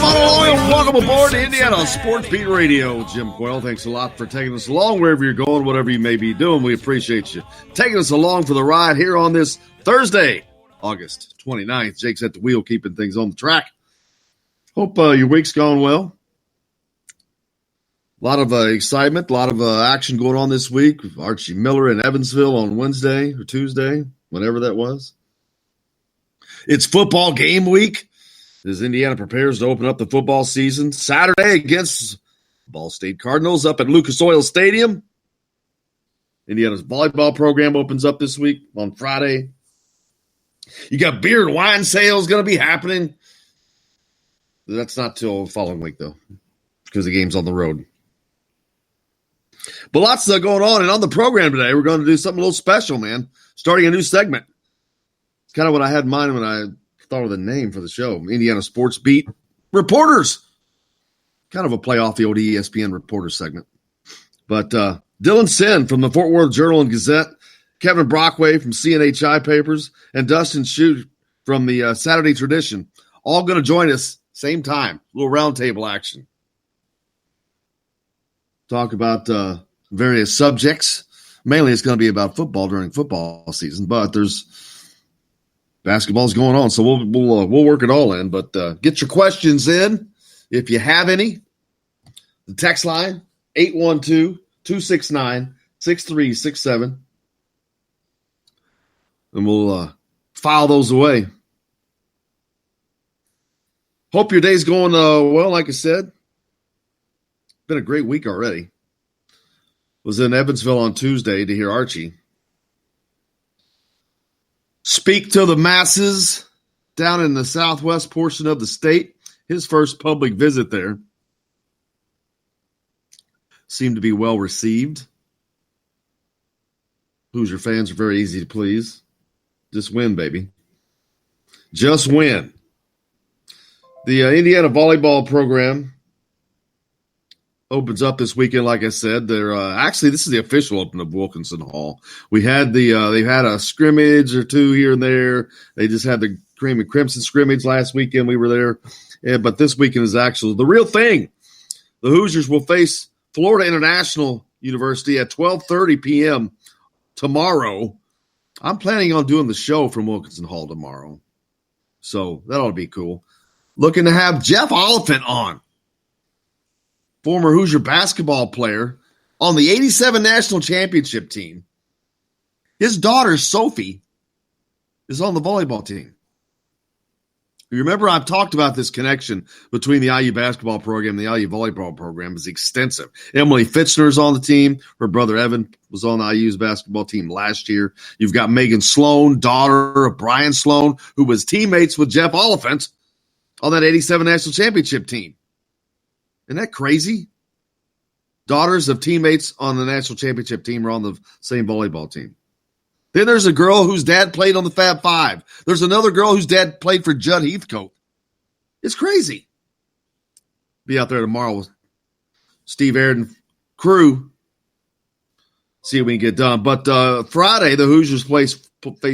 Come on along and welcome aboard to Indiana Sports Beat Radio. Jim Quayle, thanks a lot for taking us along wherever you're going, whatever you may be doing. We appreciate you taking us along for the ride here on this Thursday, August 29th. Jake's at the wheel, keeping things on the track. Hope your week's gone well. A lot of excitement, a lot of action going on this week. Archie Miller in Evansville on Wednesday or Tuesday, whenever that was. It's football game week as Indiana prepares to open up the football season. Saturday against Ball State Cardinals up at Lucas Oil Stadium. Indiana's volleyball program opens up this week on Friday. You got beer and wine sales going to be happening. That's not till the following week, though, because the game's on the road. But lots going on. And on the program today, we're going to do something a little special, man. Starting a new segment. It's kind of what I had in mind when I thought of the name for the show. Indiana Sports Beat Reporters. Kind of a play off the old ESPN reporter segment. But Dylan Sinn from the Fort Worth Journal and Gazette, Kevin Brockway from CNHI Papers, and Dustin Schutte from the Saturday Tradition, all going to join us same time. A little roundtable action. Talk about various subjects. Mainly it's going to be about football during football season, but there's basketball's going on, so we'll work it all in. But get your questions in if you have any. The text line, 812-269-6367. And we'll file those away. Hope your day's going well, like I said. Been a great week already. Was in Evansville on Tuesday to hear Archie speak to the masses down in the southwest portion of the state. His first public visit there seemed to be well received. Hoosier fans are very easy to please. Just win, baby. Just win. The Indiana volleyball program opens up this weekend, like I said. They're actually, this is the official opening of Wilkinson Hall. We had they've had a scrimmage or two here and there. They just had the Cream and Crimson scrimmage last weekend. We were there. But this weekend is actually the real thing. The Hoosiers will face Florida International University at 12:30 p.m. tomorrow. I'm planning on doing the show from Wilkinson Hall tomorrow. So that ought to be cool. Looking to have Jeff Oliphant on. Former Hoosier basketball player on the 87 National Championship team. His daughter, Sophie, is on the volleyball team. You remember I've talked about this connection between the IU basketball program and the IU volleyball program is extensive. Emily Fitzner's on the team. Her brother Evan was on IU's basketball team last year. You've got Megan Sloan, daughter of Brian Sloan, who was teammates with Jeff Oliphant on that 87 National Championship team. Isn't that crazy? Daughters of teammates on the national championship team are on the same volleyball team. Then there's a girl whose dad played on the Fab Five. There's another girl whose dad played for Judd Heathcote. It's crazy. Be out there tomorrow with Steve Airden crew. See what we can get done. But Friday, the Hoosiers face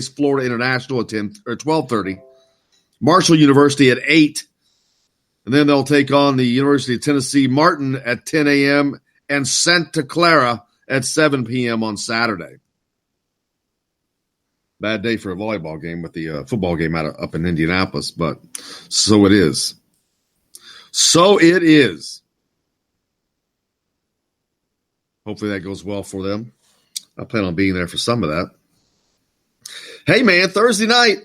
Florida International at 12:30. Marshall University at 8. And then they'll take on the University of Tennessee Martin at 10 a.m. and Santa Clara at 7 p.m. on Saturday. Bad day for a volleyball game with the football game up in Indianapolis, but so it is. So it is. Hopefully that goes well for them. I plan on being there for some of that. Hey, man, Thursday night,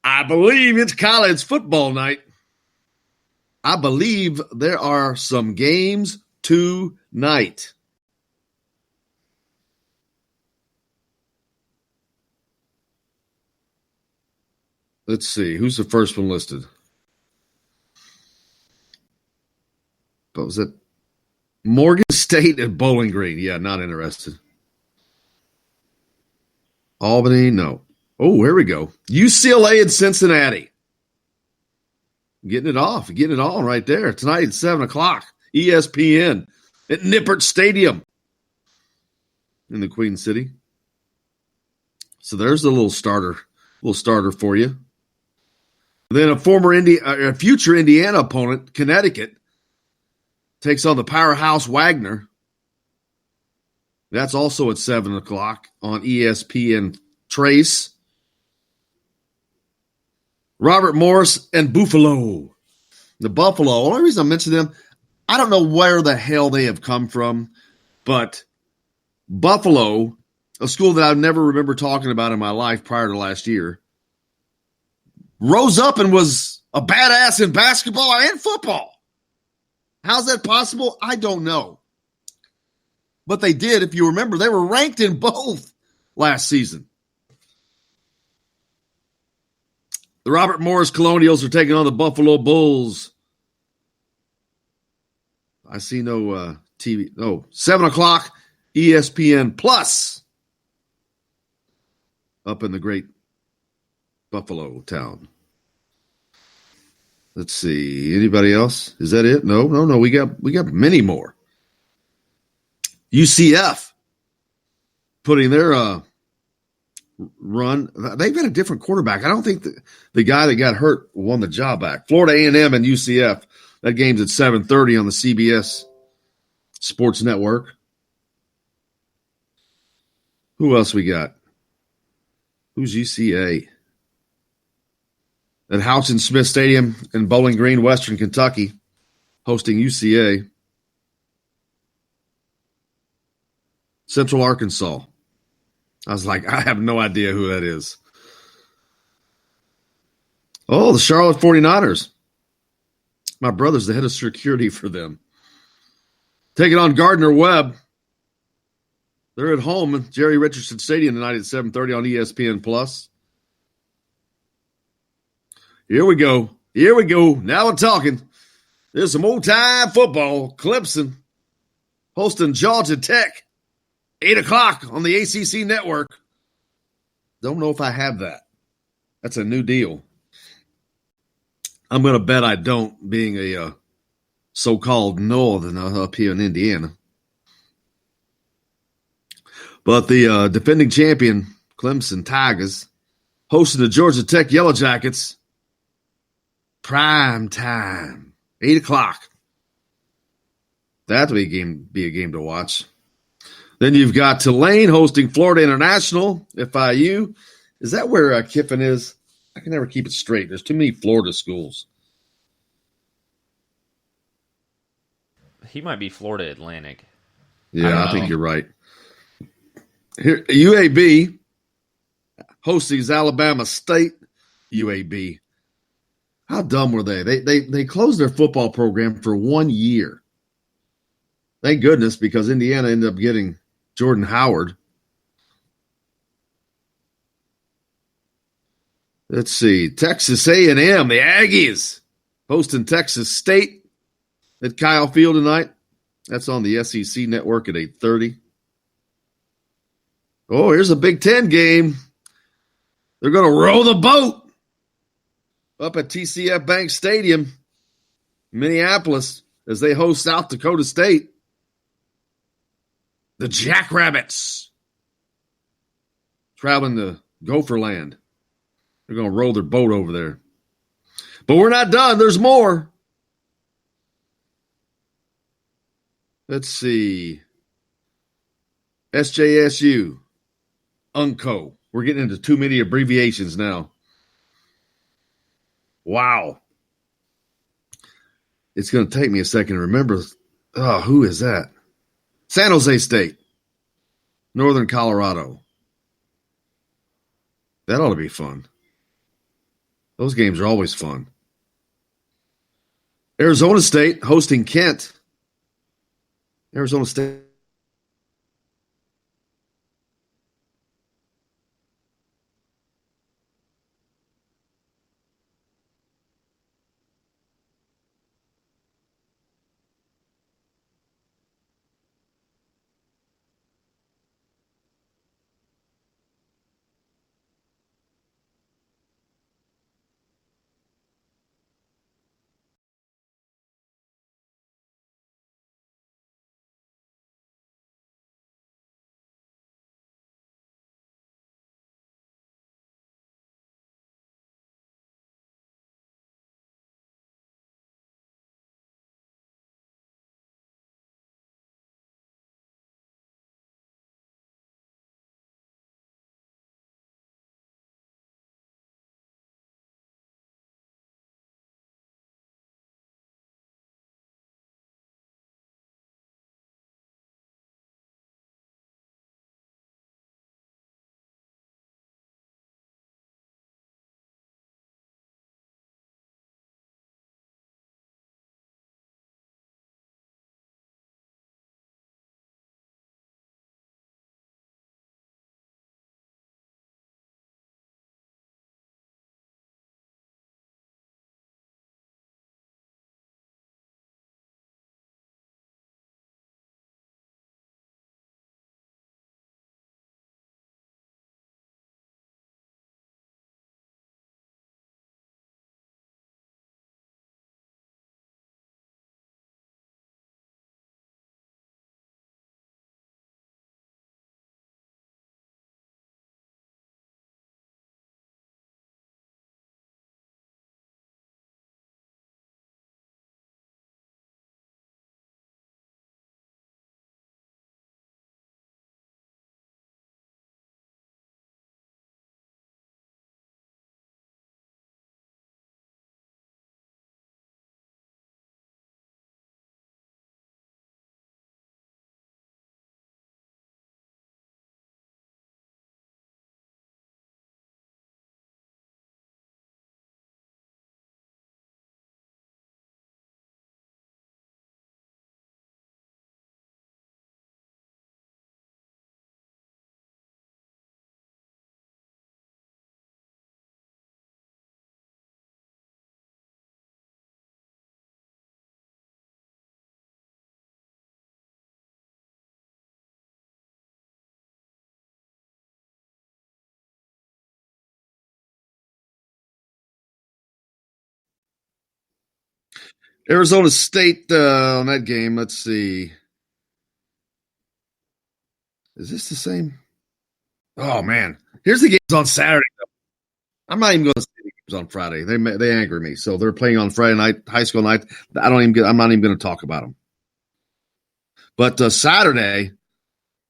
I believe it's college football night. I believe there are some games tonight. Let's see. Who's the first one listed? What was it? Morgan State and Bowling Green. Yeah, not interested. Albany, no. Oh, here we go. UCLA and Cincinnati. Getting it on right there. Tonight at 7 o'clock. ESPN at Nippert Stadium in the Queen City. So there's a little starter for you. Then a future Indiana opponent, Connecticut, takes on the powerhouse Wagner. That's also at 7 o'clock on ESPN Trace. Robert Morris and Buffalo. The Buffalo, only reason I mention them, I don't know where the hell they have come from, but Buffalo, a school that I never remember talking about in my life prior to last year, rose up and was a badass in basketball and football. How's that possible? I don't know. But they did. If you remember, they were ranked in both last season. The Robert Morris Colonials are taking on the Buffalo Bulls. I see no TV. Oh, 7 o'clock, ESPN Plus. Up in the great Buffalo town. Let's see. Anybody else? Is that it? No. We got many more. UCF putting their run. They've got a different quarterback. I don't think the guy that got hurt won the job back. Florida A&M and UCF. That game's at 7:30 on the CBS Sports Network. Who else we got? Who's UCA? At Houchin Smith Stadium in Bowling Green, Western Kentucky, hosting UCA. Central Arkansas. I was like, I have no idea who that is. Oh, the Charlotte 49ers. My brother's the head of security for them. Taking on Gardner-Webb. They're at home at Jerry Richardson Stadium tonight at 7:30 on ESPN Plus. Here we go. Now we're talking. There's some old-time football. Clemson hosting Georgia Tech. 8 o'clock on the ACC network. Don't know if I have that. That's a new deal. I'm going to bet I don't, being a so-called northern up here in Indiana. But the defending champion, Clemson Tigers, hosting the Georgia Tech Yellow Jackets. Prime time. 8 o'clock. That'll be a game to watch. Then you've got Tulane hosting Florida International, FIU. Is that where Kiffin is? I can never keep it straight. There's too many Florida schools. He might be Florida Atlantic. Yeah, I think you're right. Here, UAB hosting Alabama State. UAB. How dumb were they? They closed their football program for 1 year. Thank goodness, because Indiana ended up getting Jordan Howard. Let's see. Texas A&M, the Aggies, hosting Texas State at Kyle Field tonight. That's on the SEC network at 8:30. Oh, here's a Big Ten game. They're going to row the boat up at TCF Bank Stadium, Minneapolis, as they host South Dakota State. The Jackrabbits traveling to Gopherland. They're going to row their boat over there. But we're not done. There's more. Let's see. SJSU. UNCO. We're getting into too many abbreviations now. Wow. It's going to take me a second to remember. Oh, who is that? San Jose State. Northern Colorado. That ought to be fun. Those games are always fun. Arizona State hosting Kent. Arizona State Arizona State on that game. Let's see. Is this the same? Oh, man. Here's the games on Saturday. I'm not even going to see the games on Friday. They anger me. So they're playing on Friday night, high school night. I'm not even going to talk about them. But Saturday,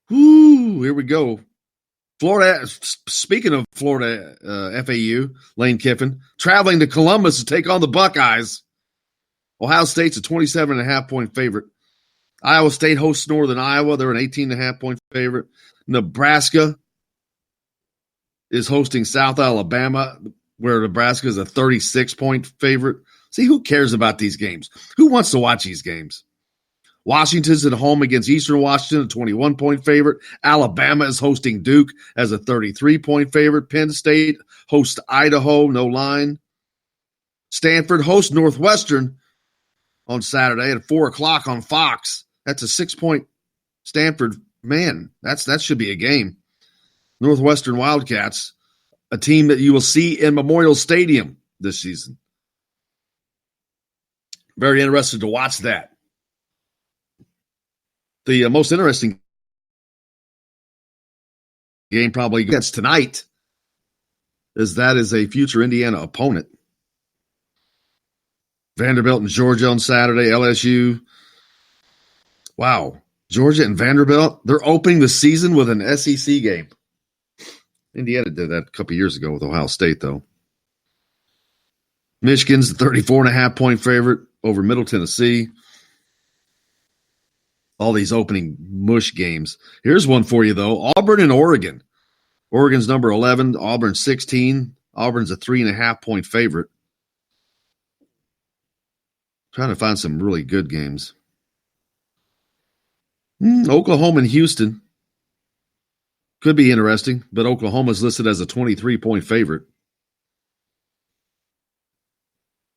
here we go. Florida, speaking of Florida FAU, Lane Kiffin, traveling to Columbus to take on the Buckeyes. Ohio State's a 27.5-point favorite. Iowa State hosts Northern Iowa. They're an 18.5-point favorite. Nebraska is hosting South Alabama, where Nebraska is a 36-point favorite. See, who cares about these games? Who wants to watch these games? Washington's at home against Eastern Washington, a 21-point favorite. Alabama is hosting Duke as a 33-point favorite. Penn State hosts Idaho, no line. Stanford hosts Northwestern on Saturday at 4 o'clock on Fox. That's a 6-point Stanford. Man, that should be a game. Northwestern Wildcats, a team that you will see in Memorial Stadium this season. Very interested to watch that. The most interesting game probably gets tonight is a future Indiana opponent. Vanderbilt and Georgia on Saturday, LSU. Wow. Georgia and Vanderbilt, they're opening the season with an SEC game. Indiana did that a couple years ago with Ohio State, though. Michigan's the 34.5-point favorite over Middle Tennessee. All these opening mush games. Here's one for you, though. Auburn and Oregon. Oregon's number 11, Auburn 16. Auburn's a 3.5-point favorite. Trying to find some really good games. Oklahoma and Houston. Could be interesting, but Oklahoma's listed as a 23-point favorite.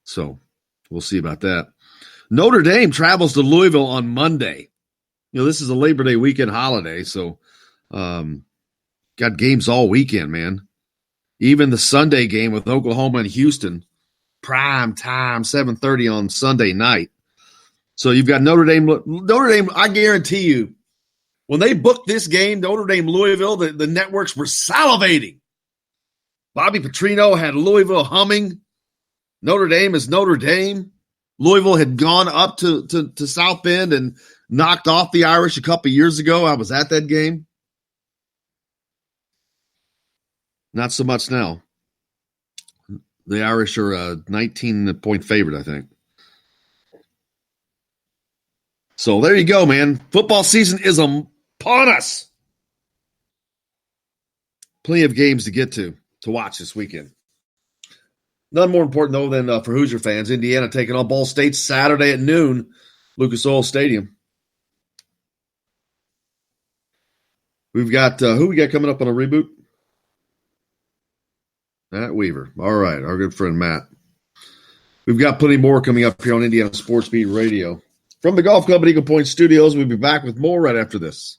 So we'll see about that. Notre Dame travels to Louisville on Monday. This is a Labor Day weekend holiday, so got games all weekend, man. Even the Sunday game with Oklahoma and Houston, prime time, 7:30 on Sunday night. So you've got Notre Dame. Notre Dame, I guarantee you, when they booked this game, Notre Dame, Louisville, the networks were salivating. Bobby Petrino had Louisville humming. Notre Dame is Notre Dame. Louisville had gone up to South Bend and knocked off the Irish a couple years ago. I was at that game. Not so much now. The Irish are a 19-point favorite, I think. So there you go, man. Football season is upon us. Plenty of games to get to watch this weekend. None more important, though, than for Hoosier fans. Indiana taking on Ball State Saturday at noon, Lucas Oil Stadium. We've got who we got coming up on a reboot? Matt Weaver. All right, our good friend Matt. We've got plenty more coming up here on Indiana Sports Beat Radio. From the Golf Club at Eagle Point Studios, we'll be back with more right after this.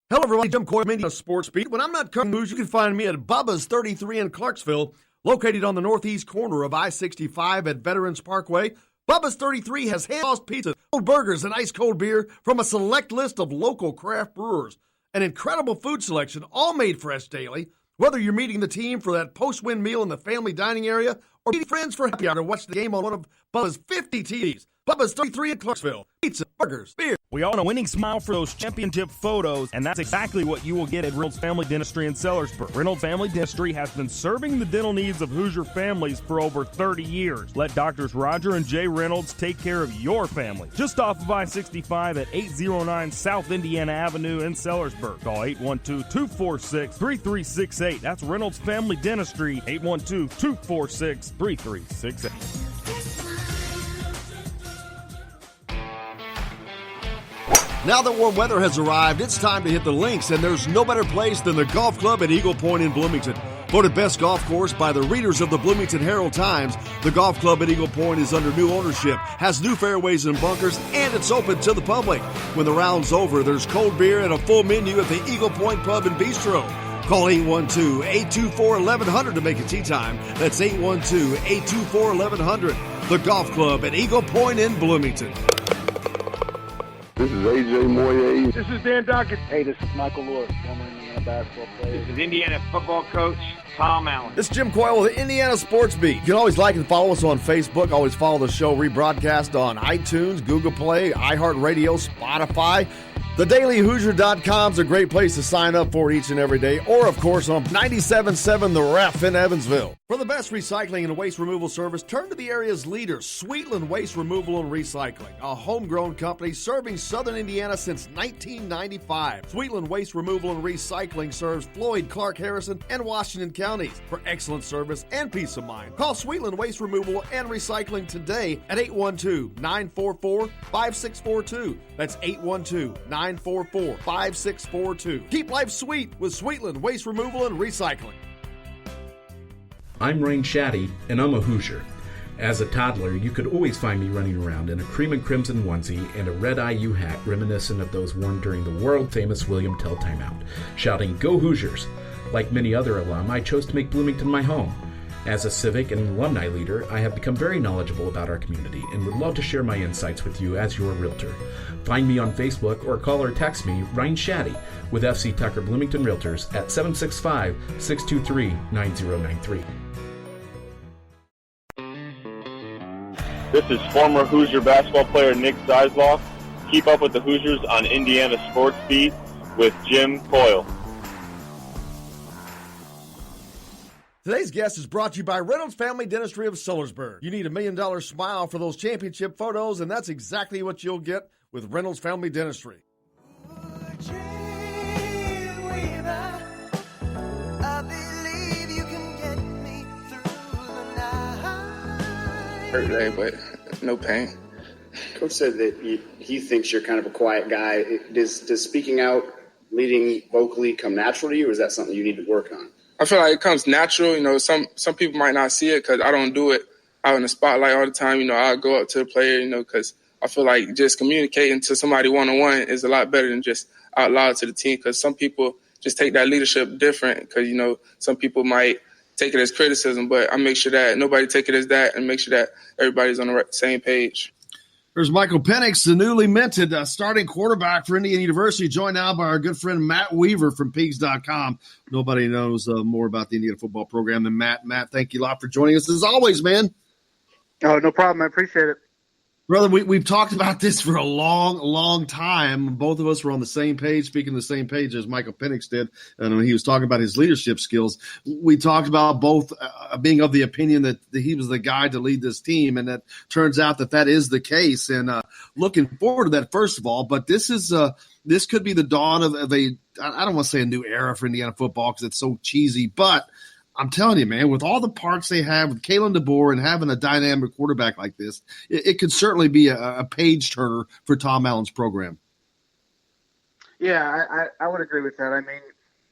Hello, everyone. Jim Coy, Indiana Sports Beat. When I'm not covering news, you can find me at Bubba's 33 in Clarksville, located on the northeast corner of I-65 at Veterans Parkway. Bubba's 33 has hand-tossed pizza, cold burgers, and ice-cold beer from a select list of local craft brewers. An incredible food selection, all made fresh daily. Whether you're meeting the team for that post-win meal in the family dining area or meeting friends for happy hour to watch the game on one of Bubba's 50 TVs. Bubba's 33 in Clarksville. Pizza, burgers, beer. We all want a winning smile for those championship photos, and that's exactly what you will get at Reynolds Family Dentistry in Sellersburg. Reynolds Family Dentistry has been serving the dental needs of Hoosier families for over 30 years. Let Doctors Roger and Jay Reynolds take care of your family. Just off of I-65 at 809 South Indiana Avenue in Sellersburg. Call 812-246-3368. That's Reynolds Family Dentistry, 812-246-3368. Now that warm weather has arrived, it's time to hit the links, and there's no better place than the Golf Club at Eagle Point in Bloomington. Voted best golf course by the readers of the Bloomington Herald-Times, the golf club at Eagle Point is under new ownership, has new fairways and bunkers, and it's open to the public. When the round's over, there's cold beer and a full menu at the Eagle Point Pub and Bistro. Call 812-824-1100 to make a tee time. That's 812-824-1100. The golf club at Eagle Point in Bloomington. This is A.J. Moye. This is Dan Dockett. Hey, this is Michael Lord, former Indiana basketball player. This is Indiana football coach Tom Allen. This is Jim Coyle with the Indiana Sports Beat. You can always like and follow us on Facebook. Always follow the show rebroadcast on iTunes, Google Play, iHeartRadio, Spotify. TheDailyHoosier.com is a great place to sign up for each and every day, or, of course, on 97.7 The Ref in Evansville. For the best recycling and waste removal service, turn to the area's leader, Sweetland Waste Removal and Recycling, a homegrown company serving southern Indiana since 1995. Sweetland Waste Removal and Recycling serves Floyd, Clark, Harrison, and Washington counties. For excellent service and peace of mind, call Sweetland Waste Removal and Recycling today at 812-944-5642. That's 812-944-5642. Keep life sweet with Sweetland Waste Removal and Recycling. I'm Rain Shaddy, and I'm a Hoosier. As a toddler, you could always find me running around in a cream and crimson onesie and a red IU hat reminiscent of those worn during the world-famous William Tell timeout, shouting, "Go Hoosiers!" Like many other alum, I chose to make Bloomington my home. As a civic and alumni leader, I have become very knowledgeable about our community and would love to share my insights with you as your realtor. Find me on Facebook or call or text me, Ryan Shaddy, with FC Tucker Bloomington Realtors at 765-623-9093. This is former Hoosier basketball player Nick Zeisloff. Keep up with the Hoosiers on Indiana Sports Beat with Jim Coyle. Today's guest is brought to you by Reynolds Family Dentistry of Sellersburg. You need $1 million smile for those championship photos, and that's exactly what you'll get with Reynolds Family Dentistry. Hurt today, but no pain. Coach said that he thinks you're kind of a quiet guy. Does speaking out, leading vocally come natural to you, or is that something you need to work on? I feel like it comes natural. You know, some people might not see it because I don't do it out in the spotlight all the time. You know, I go up to the player, you know, because I feel like just communicating to somebody one-on-one is a lot better than just out loud to the team, because some people just take that leadership different because, you know, some people might take it as criticism, but I make sure that nobody take it as that and make sure that everybody's on the same page. There's Michael Penix, the newly minted starting quarterback for Indiana University, joined now by our good friend Matt Weaver from Pigs.com. Nobody knows more about the Indiana football program than Matt. Matt, thank you a lot for joining us as always, man. Oh, no problem. I appreciate it. Brother, we've talked about this for a long, long time. Both of us were on the same page, speaking the same page as Michael Penix did. And when he was talking about his leadership skills, we talked about both being of the opinion that he was the guy to lead this team. And that turns out that is the case. And looking forward to that, first of all. But this could be the dawn of I don't want to say a new era for Indiana football because it's so cheesy. But I'm telling you, man, with all the parts they have, with Kalen DeBoer and having a dynamic quarterback like this, it could certainly be a page-turner for Tom Allen's program. Yeah, I would agree with that. I mean,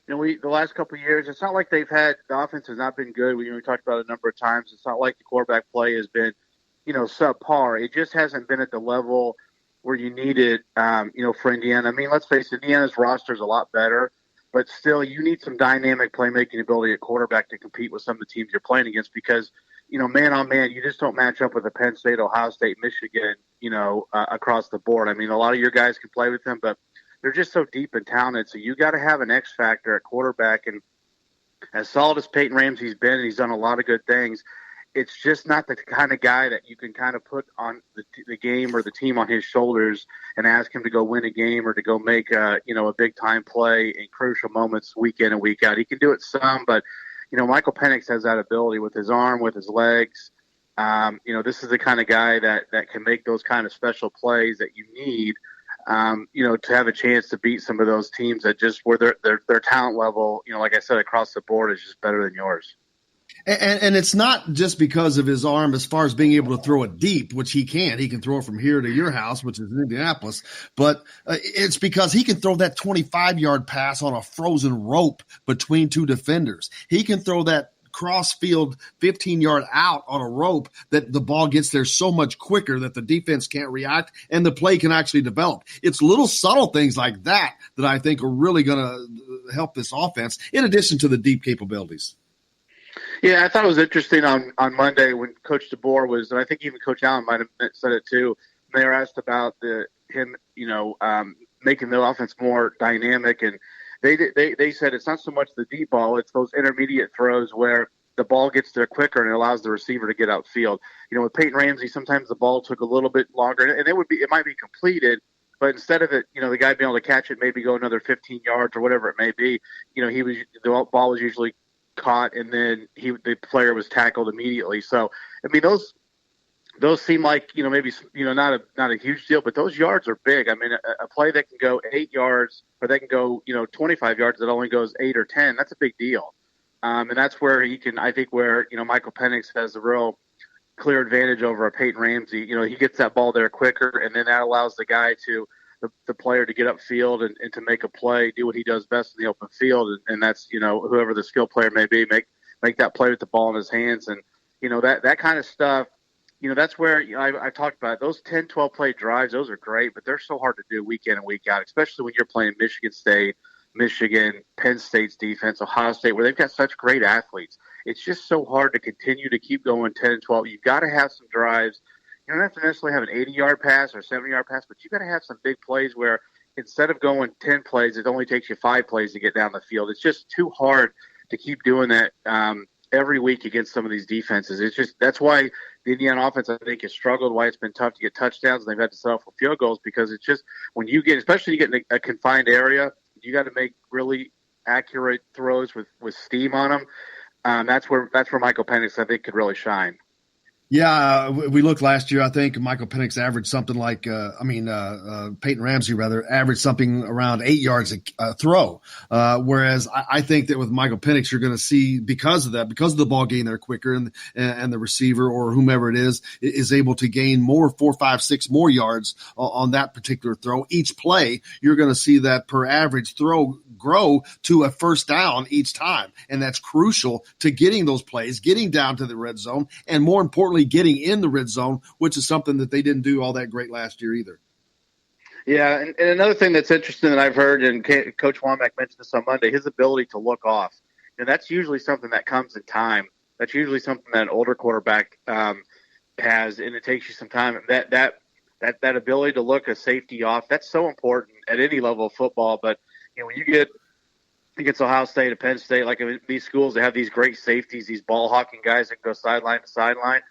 you know, the last couple of years, it's not like the offense has not been good. We talked about it a number of times. It's not like the quarterback play has been, you know, subpar. It just hasn't been at the level where you need it, you know, for Indiana. I mean, let's face it, Indiana's roster is a lot better. But still, you need some dynamic playmaking ability at quarterback to compete with some of the teams you're playing against because, you know, man on man, you just don't match up with a Penn State, Ohio State, Michigan, you know, across the board. I mean, a lot of your guys can play with them, but they're just so deep and talented. So you got to have an X factor at quarterback. And as solid as Peyton Ramsey's been, and he's done a lot of good things, it's just not the kind of guy that you can kind of put on the game or the team on his shoulders and ask him to go win a game or to go make a big time play in crucial moments week in and week out. He can do it some, but you know, Michael Penix has that ability with his arm, with his legs. You know, this is the kind of guy that can make those kind of special plays that you need, you know, to have a chance to beat some of those teams that just where their talent level, you know, like I said, across the board is just better than yours. And it's not just because of his arm as far as being able to throw it deep, which he can. He can throw it from here to your house, which is in Indianapolis. But it's because he can throw that 25-yard pass on a frozen rope between two defenders. He can throw that cross-field 15-yard out on a rope that the ball gets there so much quicker that the defense can't react and the play can actually develop. It's little subtle things like that that I think are really going to help this offense in addition to the deep capabilities. Yeah, I thought it was interesting on Monday when Coach DeBoer was, and I think even Coach Allen might have said it too. They were asked about him, making the offense more dynamic, and they said it's not so much the deep ball; it's those intermediate throws where the ball gets there quicker and it allows the receiver to get outfield. With Peyton Ramsey, sometimes the ball took a little bit longer, and it might be completed, but instead of it, the guy being able to catch it, maybe go another 15 yards or whatever it may be. The ball was usually caught, and then the player was tackled immediately. So, I mean, those seem like, maybe, not a huge deal, but those yards are big. I mean, a play that can go 8 yards or that can go, 25 yards that only goes 8 or 10, that's a big deal. And that's where Michael Penix has a real clear advantage over a Peyton Ramsey. He gets that ball there quicker, and then that allows the guy the player to get upfield and to make a play, do what he does best in the open field. And that's, whoever the skill player may be, make that play with the ball in his hands. And, that kind of stuff, that's where I talked about it. Those 10, 12 play drives. Those are great, but they're so hard to do week in and week out, especially when you're playing Michigan State, Michigan, Penn State's defense, Ohio State, where they've got such great athletes. It's just so hard to continue to keep going 10 and 12. You've got to have some drives. You don't have to necessarily have an 80-yard pass or 70-yard pass, but you got to have some big plays where instead of going 10 plays, it only takes you 5 plays to get down the field. It's just too hard to keep doing that every week against some of these defenses. That's why the Indiana offense, I think, has struggled, why it's been tough to get touchdowns, and they've had to settle for field goals because it's just when you get, especially you get in a confined area, you got to make really accurate throws with steam on them. That's where Michael Penix, I think, could really shine. Yeah, we looked last year. I think Michael Penix averaged something like, Peyton Ramsey rather averaged something around 8 yards a throw. Whereas I think that with Michael Penix, you're going to see because of the ball getting there quicker and the receiver or whomever it is able to gain more 4, 5, 6 more yards on that particular throw. Each play, you're going to see that per average throw grow to a first down each time. And that's crucial to getting those plays, getting down to the red zone, and more importantly, getting in the red zone, which is something that they didn't do all that great last year either. Yeah, and another thing that's interesting that I've heard, and Coach Womack mentioned this on Monday, his ability to look off. And that's usually something that comes in time. That's usually something that an older quarterback has, and it takes you some time. That ability to look a safety off, that's so important at any level of football. But when you get against Ohio State or Penn State, like in these schools, they have these great safeties, these ball hawking guys that go sideline to sideline.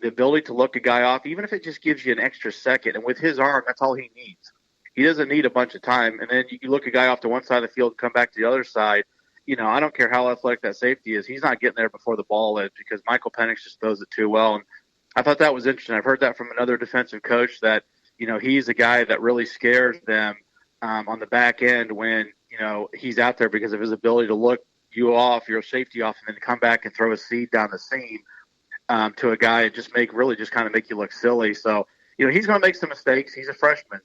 The ability to look a guy off, even if it just gives you an extra second. And with his arm, that's all he needs. He doesn't need a bunch of time. And then you look a guy off to one side of the field and come back to the other side. I don't care how athletic that safety is. He's not getting there before the ball is because Michael Penix just throws it too well. And I thought that was interesting. I've heard that from another defensive coach that, he's a guy that really scares them on the back end when, he's out there because of his ability to look you off, your safety off, and then come back and throw a seed down the seam. To a guy and just kind of make you look silly. So, he's going to make some mistakes. He's a freshman.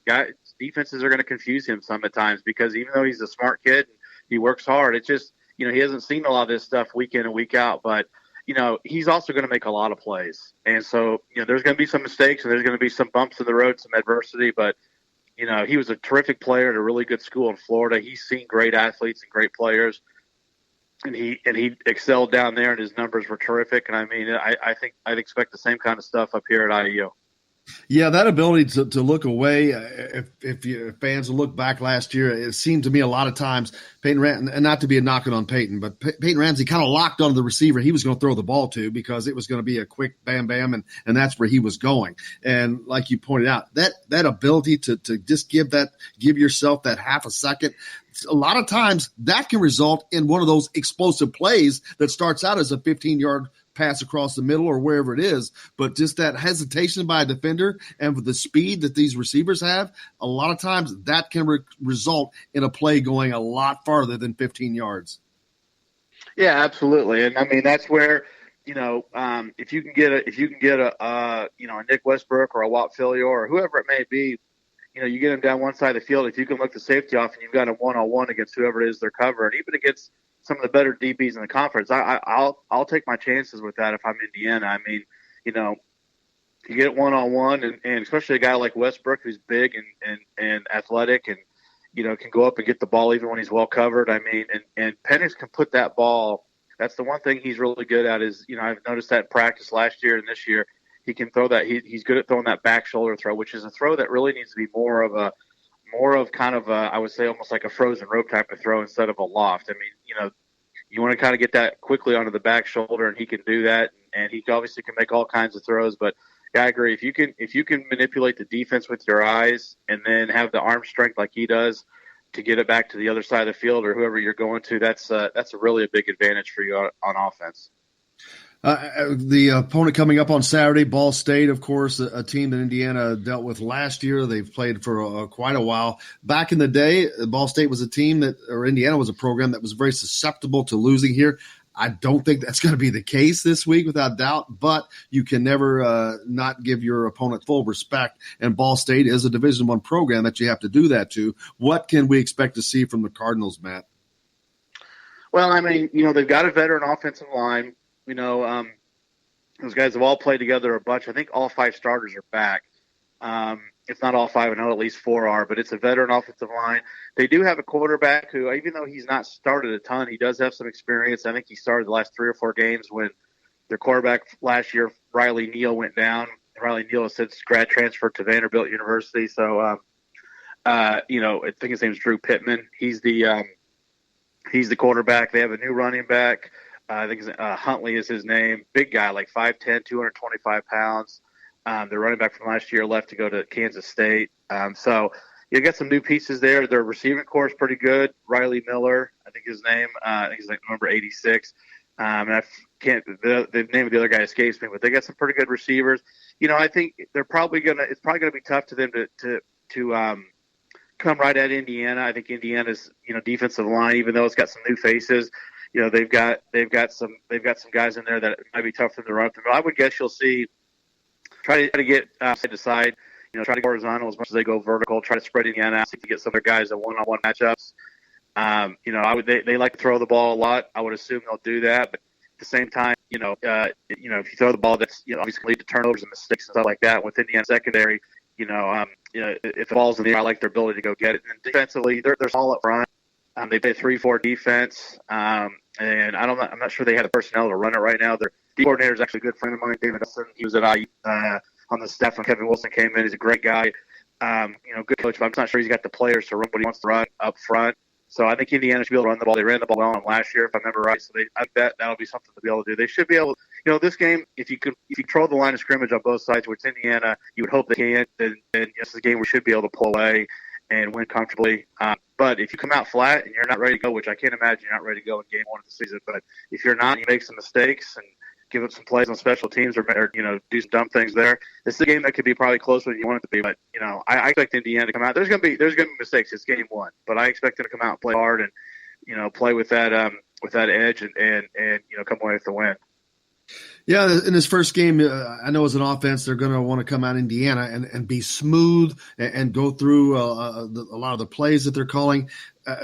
Defenses are going to confuse him some at times because even though he's a smart kid and he works hard, it's just, he hasn't seen a lot of this stuff week in and week out. But, he's also going to make a lot of plays. And so, there's going to be some mistakes and there's going to be some bumps in the road, some adversity. But, he was a terrific player at a really good school in Florida. He's seen great athletes and great players. And he excelled down there, and his numbers were terrific. And I mean, I think I'd expect the same kind of stuff up here at IU. Yeah, that ability to look away. If fans look back last year, it seemed to me a lot of times Peyton Ramsey, and not to be a knocking on Peyton, but Peyton Ramsey kind of locked onto the receiver he was going to throw the ball to because it was going to be a quick bam bam, and that's where he was going. And like you pointed out, that ability to just give yourself that half a second. A lot of times that can result in one of those explosive plays that starts out as a 15-yard pass across the middle or wherever it is. But just that hesitation by a defender and with the speed that these receivers have, a lot of times that can result in a play going a lot farther than 15 yards. Yeah, absolutely. And I mean, that's where, if you can get a Nick Westbrook or a Walt Filio or whoever it may be, you get them down one side of the field. If you can look the safety off and you've got a one-on-one against whoever it is they're covering, even against some of the better DBs in the conference, I'll take my chances with that if I'm Indiana. I mean, you get one-on-one, and especially a guy like Westbrook who's big and athletic and can go up and get the ball even when he's well covered. I mean, and Penix can put that ball. That's the one thing he's really good at is, I've noticed that in practice last year and this year. He can throw that. He's good at throwing that back shoulder throw, which is a throw that really needs to be more of kind of I would say almost like a frozen rope type of throw instead of a loft. I mean, you want to kind of get that quickly onto the back shoulder, and he can do that. And he obviously can make all kinds of throws. But yeah, I agree. If you can manipulate the defense with your eyes and then have the arm strength like he does to get it back to the other side of the field or whoever you're going to, that's really a big advantage for you on offense. The opponent coming up on Saturday, Ball State, of course, a team that Indiana dealt with last year. They've played for quite a while. Back in the day, Ball State was a team or Indiana was a program that was very susceptible to losing here. I don't think that's going to be the case this week, without doubt, but you can never not give your opponent full respect, and Ball State is a Division I program that you have to do that to. What can we expect to see from the Cardinals, Matt? Well, I mean, they've got a veteran offensive line. Those guys have all played together a bunch. I think all 5 starters are back. If not all 5, I know at least 4 are, but it's a veteran offensive line. They do have a quarterback who, even though he's not started a ton, he does have some experience. I think he started the last 3 or 4 games when their quarterback last year, Riley Neal, went down. Riley Neal has since grad transferred to Vanderbilt University. So, I think his name is Drew Pittman. He's the quarterback. They have a new running back. I think Huntley is his name. Big guy, like 5'10", 225 pounds. Their running back from last year left to go to Kansas State. So you got some new pieces there. Their receiving core is pretty good. Riley Miller, I think his name. I think he's like number 86. And I can't. The name of the other guy escapes me, but they got some pretty good receivers. I think they're probably gonna. It's probably gonna be tough to them to come right at Indiana. I think Indiana's defensive line, even though it's got some new faces. They've got some guys in there that might be tough for them to run through. But I would guess you'll see try to get side to side, try to go horizontal as much as they go vertical. Try to spread Indiana out to get some of their guys in one-on-one matchups. They like to throw the ball a lot. I would assume they'll do that, but at the same time, if you throw the ball, that's obviously lead to turnovers and mistakes and stuff like that. With Indiana secondary, if the ball's in the air, I like their ability to go get it. And defensively, they're all up front. They play 3-4 defense, and I'm not sure they have the personnel to run it right now. Their D coordinator is actually a good friend of mine, Dylan Sinn. He was at IU on the staff when Kevin Wilson came in. He's a great guy, good coach, but I'm not sure he's got the players to run what he wants to run up front. So I think Indiana should be able to run the ball. They ran the ball well on last year, if I remember right. So I bet that'll be something to be able to do. They should be able to, this game, if you control the line of scrimmage on both sides, which Indiana, you would hope they can, then this is a game we should be able to pull away and win comfortably. But if you come out flat and you're not ready to go, which I can't imagine you're not ready to go in game 1 of the season, but if you're not, you make some mistakes and give up some plays on special teams or do some dumb things there. This is a game that could be probably closer than you want it to be. But I expect Indiana to come out. There's gonna be mistakes. It's game 1, but I expect them to come out and play hard and play with that edge and come away with the win. Yeah, in this first game, I know as an offense, they're going to want to come out Indiana and be smooth and go through a lot of the plays that they're calling.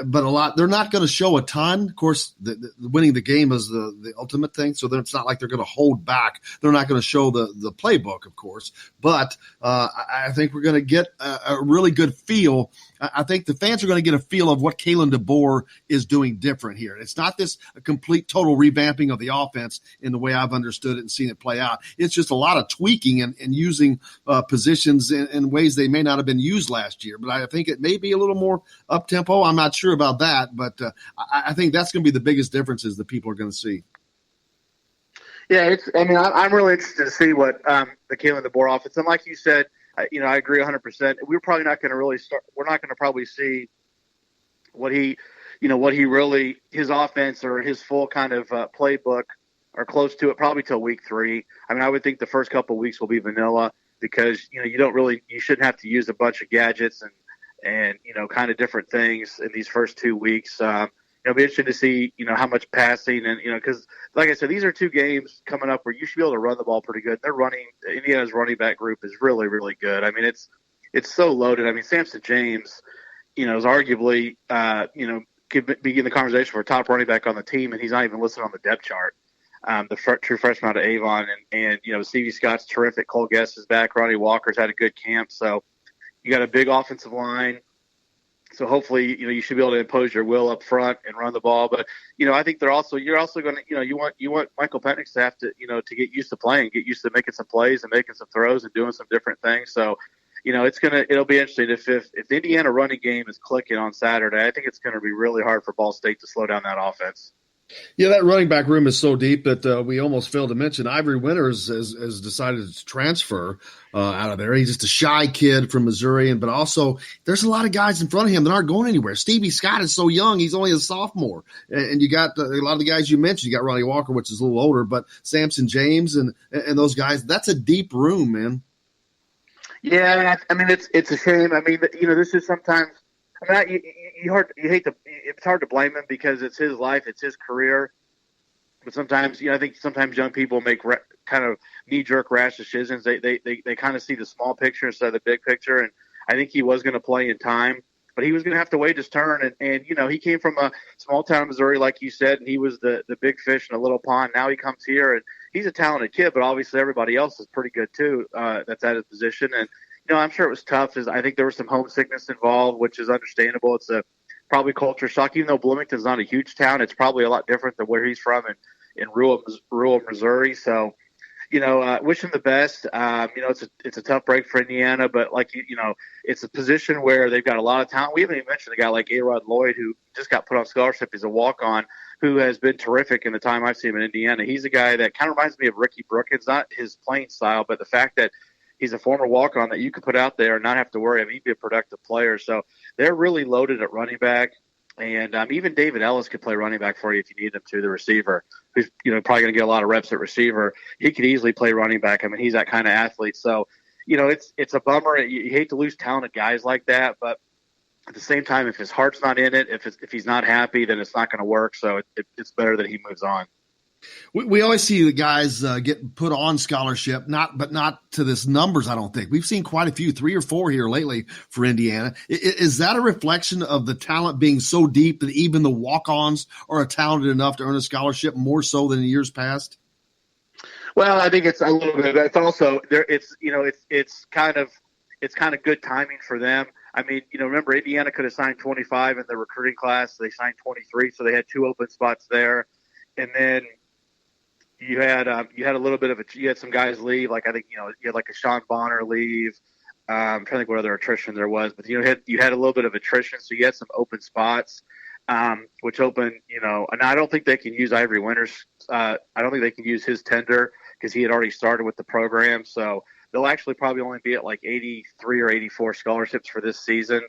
But they're not going to show a ton. Of course, the winning the game is the ultimate thing. So then it's not like they're going to hold back. They're not going to show the playbook, of course. But I think we're going to get a really good feel. I think the fans are going to get a feel of what Kalen DeBoer is doing different here. It's not this complete total revamping of the offense in the way I've understood it and seen it play out. It's just a lot of tweaking and using positions in ways they may not have been used last year. But I think it may be a little more up-tempo. I'm not sure about that, but I think that's going to be the biggest differences that people are going to see. Yeah, I'm really interested to see what the Kalen DeBoer offense. And like you said, I agree 100%. We're probably not going to really start. We're not going to probably see what he really his offense or his full kind of playbook or close to it probably till week 3. I mean, I would think the first couple of weeks will be vanilla because you shouldn't have to use a bunch of gadgets and kind of different things in these first 2 weeks. it'll be interesting to see, how much passing and, because like I said, these are two games coming up where you should be able to run the ball pretty good. Indiana's running back group is really, really good. I mean, it's so loaded. I mean, Samson James, is arguably, could be in the conversation for a top running back on the team, and he's not even listed on the depth chart. True freshman out of Avon, and Stevie Scott's terrific. Cole Guest is back. Ronnie Walker's had a good camp. So you got a big offensive line. So hopefully, you should be able to impose your will up front and run the ball. But, I think you're also going to, you want Michael Penix to have to, to get used to playing, get used to making some plays and making some throws and doing some different things. So, it'll be interesting if the Indiana running game is clicking on Saturday. I think it's going to be really hard for Ball State to slow down that offense. Yeah, that running back room is so deep that we almost failed to mention Ivory Winters has decided to transfer out of there. He's just a shy kid from Missouri, but also there's a lot of guys in front of him that aren't going anywhere. Stevie Scott is so young; he's only a sophomore, and you got a lot of the guys you mentioned. You got Ronnie Walker, which is a little older, but Samson James and those guys. That's a deep room, man. Yeah, I mean it's a shame. I mean, this is sometimes. I mean, it's hard to blame him because it's his life, it's his career. But sometimes, I think sometimes young people make kind of knee-jerk rash decisions. They kind of see the small picture instead of the big picture. And I think he was going to play in time, but he was going to have to wait his turn. And he came from a small town in Missouri, like you said, and he was the big fish in a little pond. Now he comes here, and he's a talented kid, but obviously everybody else is pretty good too. That's at his position. And I'm sure it was tough. I think there was some homesickness involved, which is understandable. It's probably culture shock. Even though Bloomington's not a huge town, it's probably a lot different than where he's from in rural Missouri. So, wish him the best. It's a tough break for Indiana, but it's a position where they've got a lot of talent. We haven't even mentioned a guy like A-Rod Lloyd, who just got put on scholarship. He's a walk-on who has been terrific in the time I've seen him in Indiana. He's a guy that kind of reminds me of Ricky Brookins, not his playing style, but the fact that he's a former walk-on that you could put out there and not have to worry. I mean, he'd be a productive player. So they're really loaded at running back. And even David Ellis could play running back for you if you need him to, the receiver, who's probably going to get a lot of reps at receiver. He could easily play running back. I mean, he's that kind of athlete. So, it's a bummer. You hate to lose talented guys like that. But at the same time, if his heart's not in it, if he's not happy, then it's not going to work. So it's better that he moves on. We always see the guys get put on scholarship, but not to this numbers, I don't think. We've seen quite a few, 3 or 4 here lately for Indiana. Is that a reflection of the talent being so deep that even the walk-ons are talented enough to earn a scholarship more so than in years past? Well, I think it's a little bit. It's also there. It's kind of good timing for them. I mean, remember Indiana could have signed 25 in the recruiting class. They signed 23, so they had 2 open spots there, and then you had a little bit of you had some guys leave, like I think you had like a Sean Bonner leave. I'm trying to think what other attrition there was, but you had a little bit of attrition, so you had some open spots, which open and I don't think they can use Ivory Winters. I don't think they can use his tender because he had already started with the program, so they'll actually probably only be at like 83 or 84 scholarships for this season.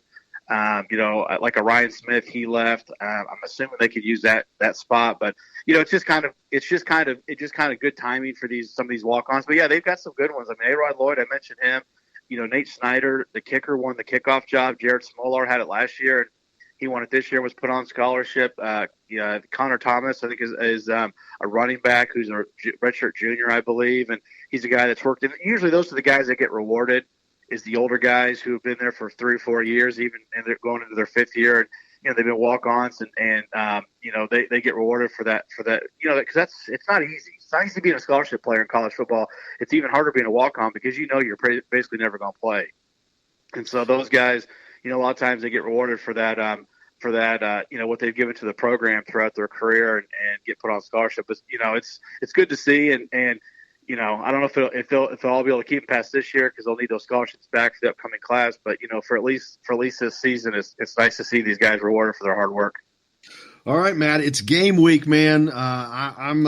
Like a Ryan Smith, he left. I'm assuming they could use that spot, but it's just kind of good timing for some of these walk-ons. But yeah, they've got some good ones. I mean, A-Rod Lloyd, I mentioned him. Nate Snyder, the kicker, won the kickoff job. Jared Smolar had it last year, and he won it this year. Was put on scholarship. Connor Thomas, I think, is a running back who's a redshirt junior, I believe, and he's a guy that's worked in. Usually, those are the guys that get rewarded. Is the older guys who have been there for 3 or 4 years, and they're going into their 5th year, and they've been walk-ons, and they get rewarded for that, because it's not easy. It's not easy being a scholarship player in college football. It's even harder being a walk-on because you're basically never going to play. And so those guys, a lot of times they get rewarded for that, what they've given to the program throughout their career and get put on scholarship. But it's good to see, and I don't know if they'll all be able to keep past this year because they'll need those scholarships back for the upcoming class. But for at least this season, it's nice to see these guys rewarded for their hard work. All right, Matt, it's game week, man. I'm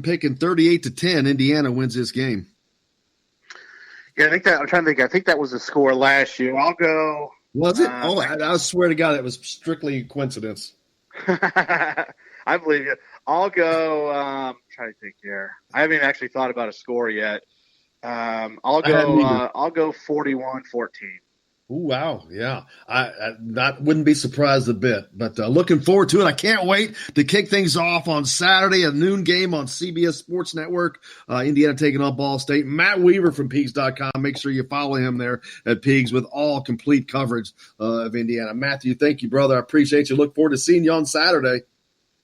picking 38-10. Indiana wins this game. Yeah, I'm trying to think. I think that was the score last year. I'll go. Was it? I swear to God, it was strictly coincidence. I believe you. I'll go. Try to think here. I haven't even actually thought about a score yet. I'll go 41-14. Ooh, wow. Yeah. I wouldn't be surprised a bit, but looking forward to it. I can't wait to kick things off on Saturday, a noon game on CBS Sports Network. Indiana taking on Ball State. Matt Weaver from Pigs.com. Make sure you follow him there at Pigs with all complete coverage of Indiana. Matthew, thank you, brother. I appreciate you. Look forward to seeing you on Saturday.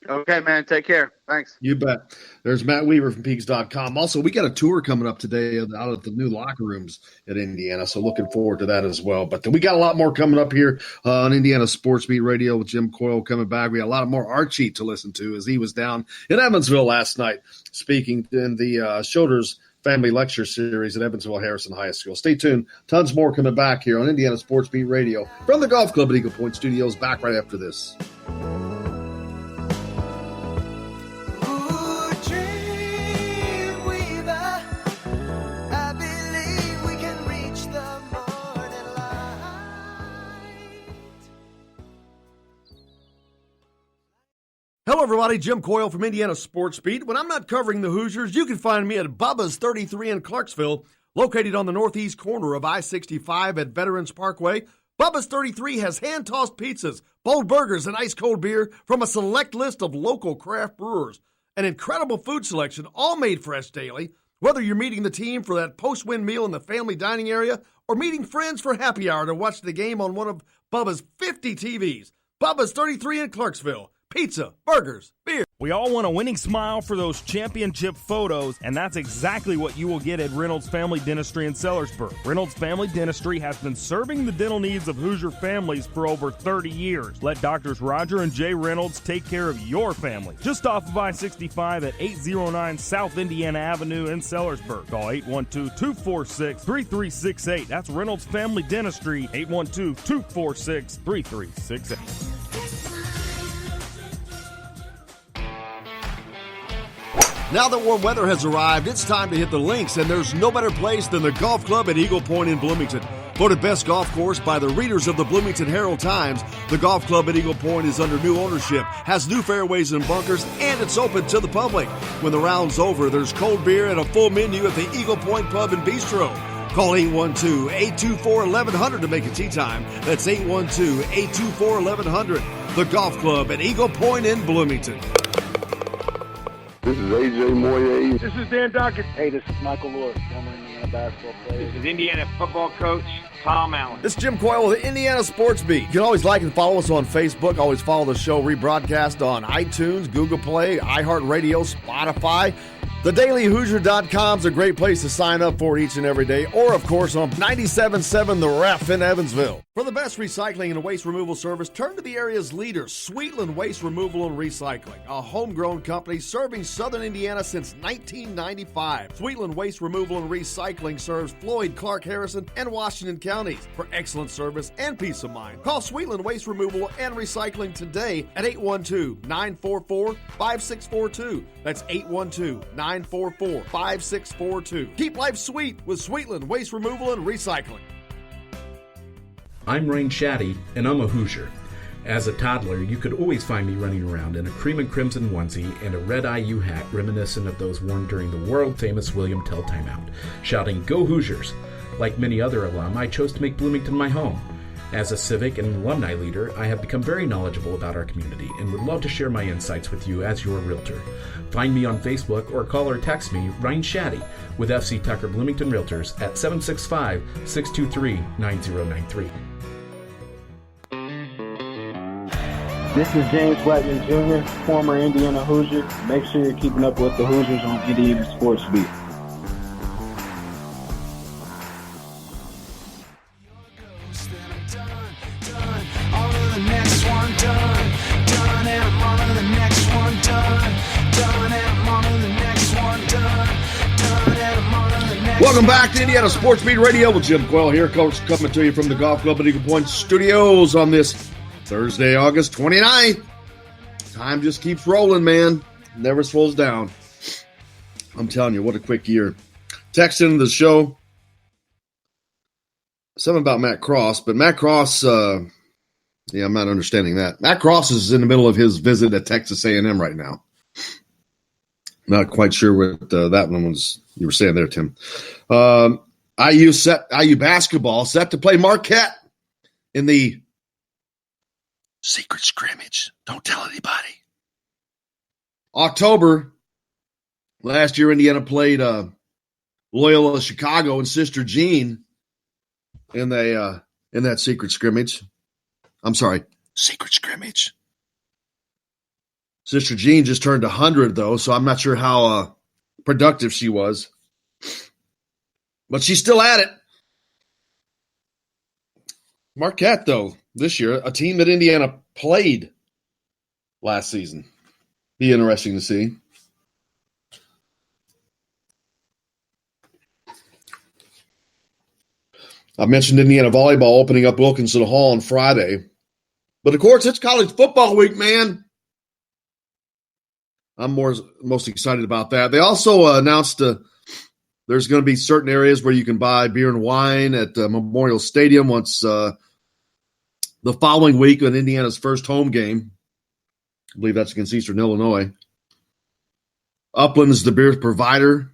Okay, man. Take care. Thanks. You bet. There's Matt Weaver from Pigs.com. Also, we got a tour coming up today out of the new locker rooms at Indiana, so looking forward to that as well. But we got a lot more coming up here on Indiana Sports Beat Radio with Jim Coyle coming back. We got a lot more Archie to listen to as he was down in Evansville last night speaking in the Shoulders Family Lecture Series at Evansville Harrison High School. Stay tuned. Tons more coming back here on Indiana Sports Beat Radio from the Golf Club at Eagle Point Studios. Back right after this. Hello, everybody. Jim Coyle from Indiana Sports Beat. When I'm not covering the Hoosiers, you can find me at Bubba's 33 in Clarksville, located on the northeast corner of I-65 at Veterans Parkway. Bubba's 33 has hand-tossed pizzas, bold burgers, and ice-cold beer from a select list of local craft brewers. An incredible food selection, all made fresh daily. Whether you're meeting the team for that post-win meal in the family dining area or meeting friends for happy hour to watch the game on one of Bubba's 50 TVs. Bubba's 33 in Clarksville. Pizza, burgers, beer. We all want a winning smile for those championship photos, and that's exactly what you will get at Reynolds Family Dentistry in Sellersburg. Reynolds Family Dentistry has been serving the dental needs of Hoosier families for over 30 years. Let Doctors Roger and Jay Reynolds take care of your family. Just off of I-65 at 809 South Indiana Avenue in Sellersburg. Call 812-246-3368. That's Reynolds Family Dentistry, 812-246-3368. Now that warm weather has arrived, it's time to hit the links, and there's no better place than the Golf Club at Eagle Point in Bloomington. Voted best golf course by the readers of the Bloomington Herald-Times, the Golf Club at Eagle Point is under new ownership, has new fairways and bunkers, and it's open to the public. When the round's over, there's cold beer and a full menu at the Eagle Point Pub and Bistro. Call 812-824-1100 to make a tee time. That's 812-824-1100. The Golf Club at Eagle Point in Bloomington. This is AJ Moye. This is Dan Dockett. Hey, this is Michael Lord, former Indiana basketball player. This is Indiana football coach Tom Allen. This is Jim Coyle with the Indiana Sports Beat. You can always like and follow us on Facebook. Always follow the show rebroadcast on iTunes, Google Play, iHeartRadio, Spotify. TheDailyHoosier.com is a great place to sign up for each and every day. Or, of course, on 97.7 The Ref in Evansville. For the best recycling and waste removal service, turn to the area's leader, Sweetland Waste Removal and Recycling, a homegrown company serving southern Indiana since 1995. Sweetland Waste Removal and Recycling serves Floyd, Clark, Harrison, and Washington counties. For excellent service and peace of mind, call Sweetland Waste Removal and Recycling today at 812-944-5642. That's 812-944-5642. Keep life sweet with Sweetland Waste Removal and Recycling. I'm Rain Shaddy, and I'm a Hoosier. As a toddler, you could always find me running around in a cream and crimson onesie and a red IU hat reminiscent of those worn during the world-famous William Tell timeout, shouting, "Go Hoosiers!" Like many other alum, I chose to make Bloomington my home. As a civic and alumni leader, I have become very knowledgeable about our community and would love to share my insights with you as your realtor. Find me on Facebook or call or text me, Ryan Shaddy, with FC Tucker Bloomington Realtors at 765-623-9093. This is James Blackman Jr., former Indiana Hoosier. Make sure you're keeping up with the Hoosiers on Indiana Sports Beat. Welcome back to Indiana Sports Beat Radio with Jim Coyle here, coach, coming to you from the Golf Club at Eagle Point Studios on this Thursday, August 29th. Time just keeps rolling, man. Never slows down. I'm telling you, what a quick year. Text into the show. Something about Matt Cross, but Matt Cross, I'm not understanding that. Matt Cross is in the middle of his visit at Texas A&M right now. Not quite sure what that one was you were saying there, Tim. IU basketball set to play Marquette in the secret scrimmage. Don't tell anybody. October, last year, Indiana played Loyola Chicago and Sister Jean in that secret scrimmage. I'm sorry, secret scrimmage. Sister Jean just turned 100, though, so I'm not sure how productive she was. But she's still at it. Marquette, though, this year, a team that Indiana played last season. Be interesting to see. I mentioned Indiana volleyball opening up Wilkinson Hall on Friday. But, of course, it's college football week, man. I'm most excited about that. They also announced there's going to be certain areas where you can buy beer and wine at Memorial Stadium once the following week on Indiana's first home game. I believe that's against Eastern Illinois. Upland is the beer provider.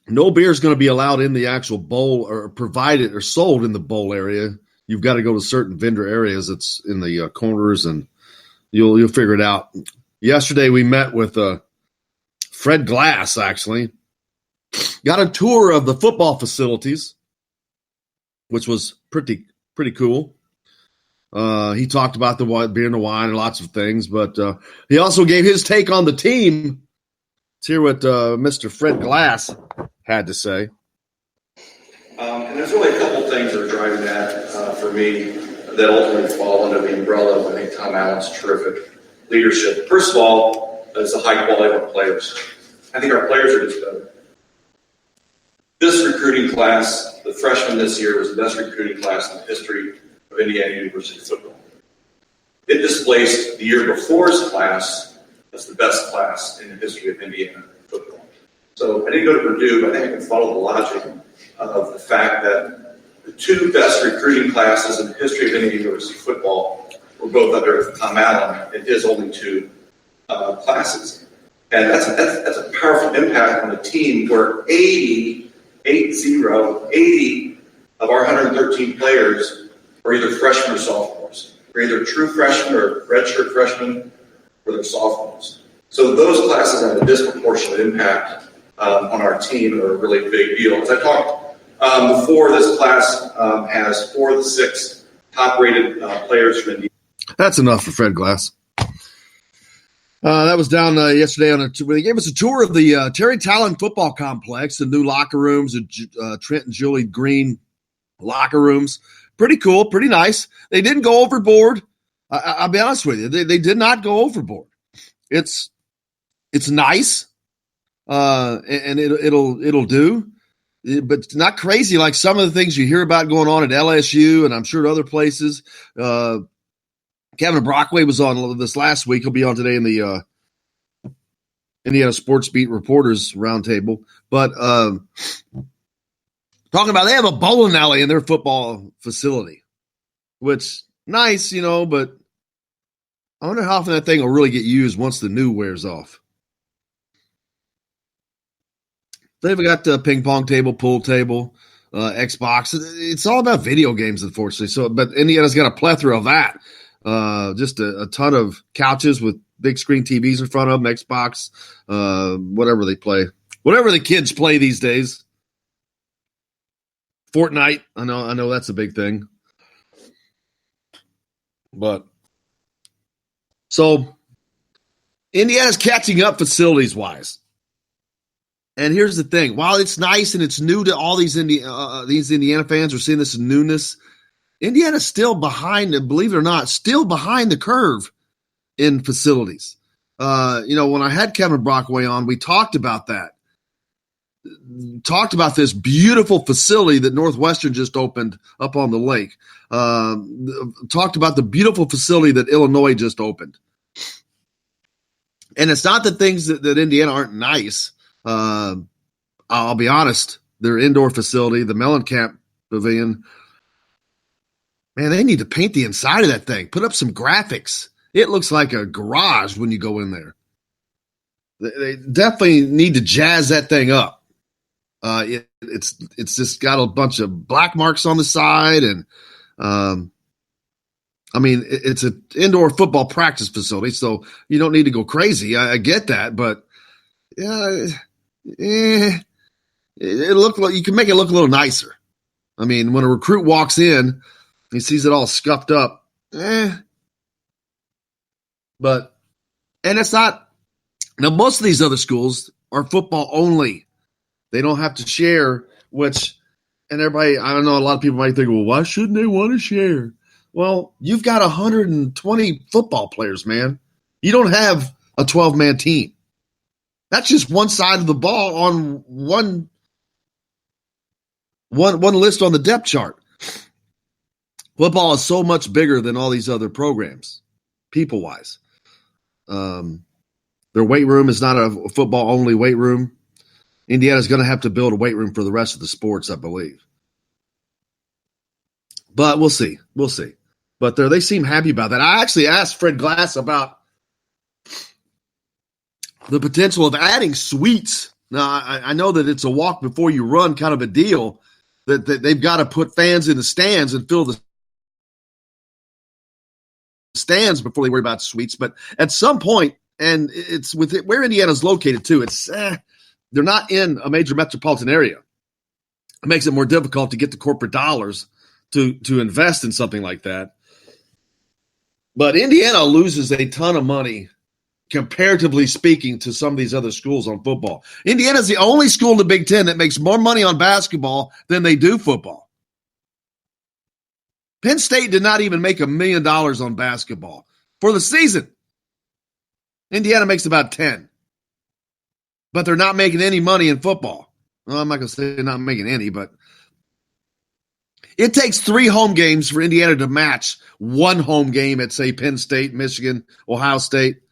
No beer is going to be allowed in the actual bowl or provided or sold in the bowl area. You've got to go to certain vendor areas. It's in the corners, and you'll figure it out. Yesterday we met with Fred Glass, actually. Got a tour of the football facilities, which was pretty cool. He talked about the beer and the wine and lots of things, but he also gave his take on the team. Let's hear what Mr. Fred Glass had to say. And there's really a couple things that are driving that for me that ultimately fall under the umbrella of, I think, Tom Allen's terrific leadership. First of all, is the high quality of our players. I think our players are just better. This recruiting class, the freshman this year, was the best recruiting class in the history of Indiana University football. It displaced the year before's class as the best class in the history of Indiana football. So I didn't go to Purdue, but I think I can follow the logic of the fact that the two best recruiting classes in the history of Indiana University football were both under Tom Allen in his only two classes. And that's a powerful impact on a team where 80 of our 113 players are either freshmen or sophomores. They're either true freshmen or redshirt freshmen, or they're sophomores. So those classes have a disproportionate impact on our team and are a really big deal. As I talked before, this class has 4 of the 6 top-rated players from Indiana. That's enough for Fred Glass. That was down yesterday they gave us a tour of the Terry Talon football complex, the new locker rooms, the Trent and Julie Green locker rooms. Pretty cool, pretty nice. They didn't go overboard. I'll be honest with you. They did not go overboard. It's nice, and it'll do, but it's not crazy like some of the things you hear about going on at LSU and I'm sure at other places. Kevin Brockway was on this last week. He'll be on today in the Indiana Sports Beat Reporters Roundtable. But talking about they have a bowling alley in their football facility, which nice, but I wonder how often that thing will really get used once the new wears off. They've got the ping pong table, pool table, Xbox. It's all about video games, unfortunately. But Indiana's got a plethora of that. Just a ton of couches with big screen TVs in front of them, Xbox, whatever they play. Whatever the kids play these days. Fortnite, I know that's a big thing. But so Indiana's catching up facilities-wise. And here's the thing. While it's nice and it's new to all these Indiana fans are seeing this newness, Indiana's still behind, believe it or not, still behind the curve in facilities. When I had Kevin Brockway on, we talked about that. Talked about this beautiful facility that Northwestern just opened up on the lake. Talked about the beautiful facility that Illinois just opened. And it's not that things that Indiana aren't nice. I'll be honest, their indoor facility, the Mellencamp Pavilion, man, they need to paint the inside of that thing. Put up some graphics. It looks like a garage when you go in there. They definitely need to jazz that thing up. It's just got a bunch of black marks on the side, and it's an indoor football practice facility, so you don't need to go crazy. I get that, but it looked like you can make it look a little nicer. I mean, when a recruit walks in, he sees it all scuffed up. But it's not. Now, most of these other schools are football only. They don't have to share, and everybody, I don't know, a lot of people might think, well, why shouldn't they want to share? Well, you've got 120 football players, man. You don't have a 12-man team. That's just one side of the ball on one list on the depth chart. Football is so much bigger than all these other programs, people-wise. Their weight room is not a football-only weight room. Indiana's going to have to build a weight room for the rest of the sports, I believe. But we'll see. We'll see. But they seem happy about that. I actually asked Fred Glass about the potential of adding suites. Now, I know that it's a walk before you run kind of a deal, that they've got to put fans in the stands and fill the stands before they worry about suites. But at some point, and it's with it, where Indiana's located too, it's they're not in a major metropolitan area. It makes it more difficult to get the corporate dollars to invest in something like that. But Indiana loses a ton of money, comparatively speaking, to some of these other schools on football. Indiana's the only school in the Big Ten that makes more money on basketball than they do football. Penn State did not even make $1 million on basketball for the season. Indiana makes about 10. But they're not making any money in football. Well, I'm not going to say they're not making any, but it takes 3 home games for Indiana to match one home game at, say, Penn State, Michigan, Ohio State.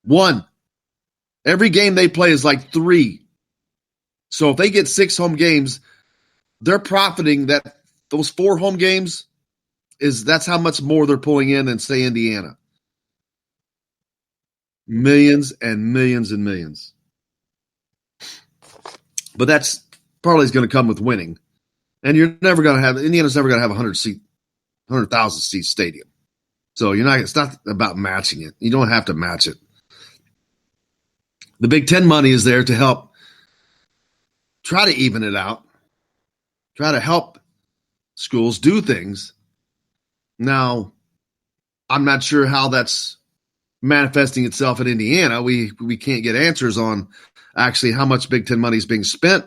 1. Every game they play is like 3. So if they get 6 home games, they're profiting that those 4 home games that's how much more they're pulling in than, say, Indiana. Millions and millions and millions. But that's probably going to come with winning. And Indiana's never going to have a 100,000 seat stadium. So it's not about matching it. You don't have to match it. The Big Ten money is there to help try to even it out, try to help schools do things. Now, I'm not sure how that's manifesting itself in Indiana. We can't get answers on actually how much Big Ten money is being spent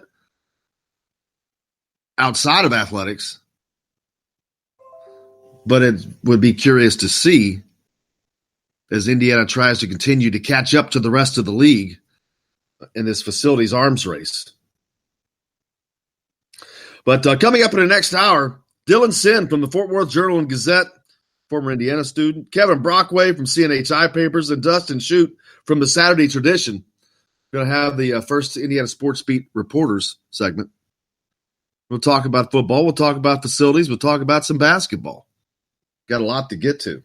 outside of athletics. But it would be curious to see as Indiana tries to continue to catch up to the rest of the league in this facilities arms race. But coming up in the next hour, Dylan Sinn from the Fort Worth Journal and Gazette, former Indiana student, Kevin Brockway from CNHI Papers, and Dustin Schutte from the Saturday Tradition. Going to have the first Indiana Sports Beat reporters segment. We'll talk about football. We'll talk about facilities. We'll talk about some basketball. Got a lot to get to.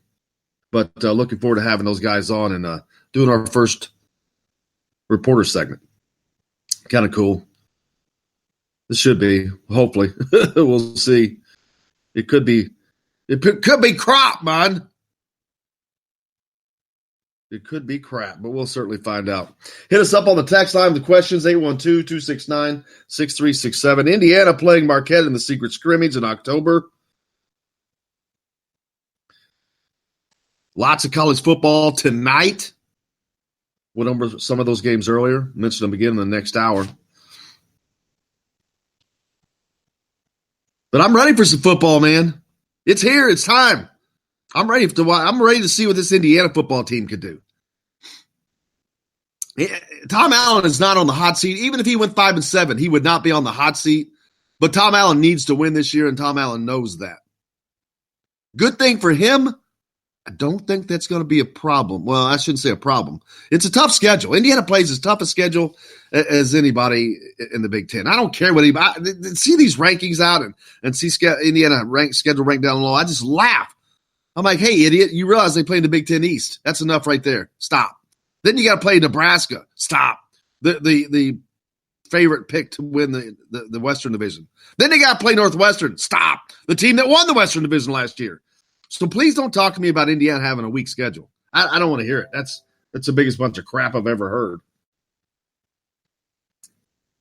But looking forward to having those guys on and doing our first reporter segment. Kind of cool. This should be, hopefully. We'll see. It could be crap, man. It could be crap, but we'll certainly find out. Hit us up on the text line with the questions, 812-269-6367. Indiana playing Marquette in the secret scrimmage in October. Lots of college football tonight. Went over some of those games earlier. Mentioned them again in the next hour. But I'm ready for some football, man. It's here. It's time. I'm ready to see what this Indiana football team could do. Tom Allen is not on the hot seat. Even if he went 5-7, he would not be on the hot seat. But Tom Allen needs to win this year, and Tom Allen knows that. Good thing for him. I don't think that's going to be a problem. Well, I shouldn't say a problem. It's a tough schedule. Indiana plays as tough a schedule as anybody in the Big Ten. I don't care what anybody – see these rankings out and see Indiana schedule ranked down low. I just laugh. I'm like, hey, idiot, you realize they play in the Big Ten East. That's enough right there. Stop. Then you got to play Nebraska. Stop. The favorite pick to win the Western Division. Then they got to play Northwestern. Stop. The team that won the Western Division last year. So please don't talk to me about Indiana having a weak schedule. I don't want to hear it. That's the biggest bunch of crap I've ever heard.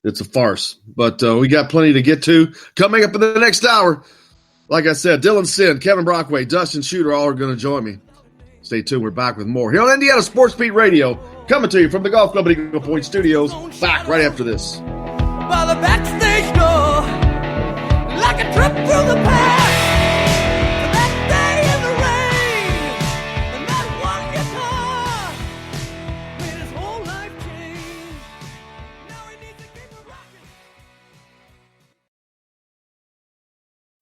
It's a farce. But we got plenty to get to. Coming up in the next hour, like I said, Dylan Sinn, Kevin Brockway, Dustin Schutte all are going to join me. Stay tuned. We're back with more here on Indiana Sports Beat Radio, coming to you from the Golf Club at Eagle Point Studios. Back right after this. By the backstage door, like a trip through the past. That day in the rain, and that one guitar made his whole life change. Now he needs to keep it rocking.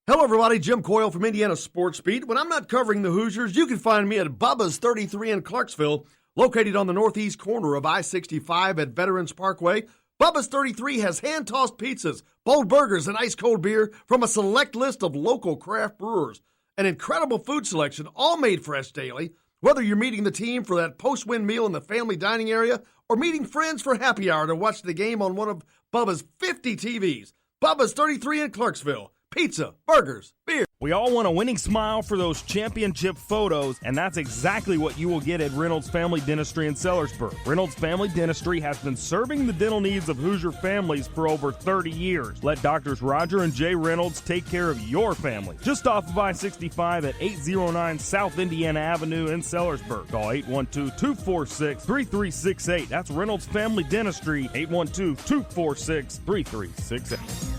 Hello, everybody. Jim Coyle from Indiana Sports Beat. When I'm not covering the Hoosiers, you can find me at Bubba's 33 in Clarksville, located on the northeast corner of I-65 at Veterans Parkway. Bubba's 33 has hand-tossed pizzas, bold burgers, and ice-cold beer from a select list of local craft brewers. An incredible food selection, all made fresh daily. Whether you're meeting the team for that post-win meal in the family dining area or meeting friends for happy hour to watch the game on one of Bubba's 50 TVs. Bubba's 33 in Clarksville. Pizza, burgers, beer. We all want a winning smile for those championship photos, and that's exactly what you will get at Reynolds Family Dentistry in Sellersburg. Reynolds Family Dentistry has been serving the dental needs of Hoosier families for over 30 years. Let Doctors Roger and Jay Reynolds take care of your family. Just off of I-65 at 809 South Indiana Avenue in Sellersburg. Call 812-246-3368. That's Reynolds Family Dentistry, 812-246-3368.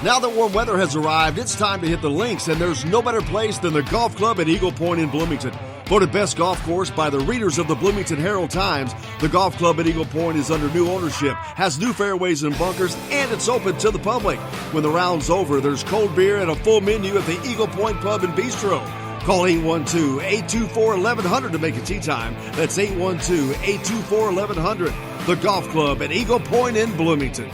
Now that warm weather has arrived, it's time to hit the links, and there's no better place than the golf club at Eagle Point in Bloomington. Voted best golf course by the readers of the Bloomington Herald-Times, the golf club at Eagle Point is under new ownership, has new fairways and bunkers, and it's open to the public. When the round's over, there's cold beer and a full menu at the Eagle Point Pub and Bistro. Call 812-824-1100 to make a tee time. That's 812-824-1100. The golf club at Eagle Point in Bloomington.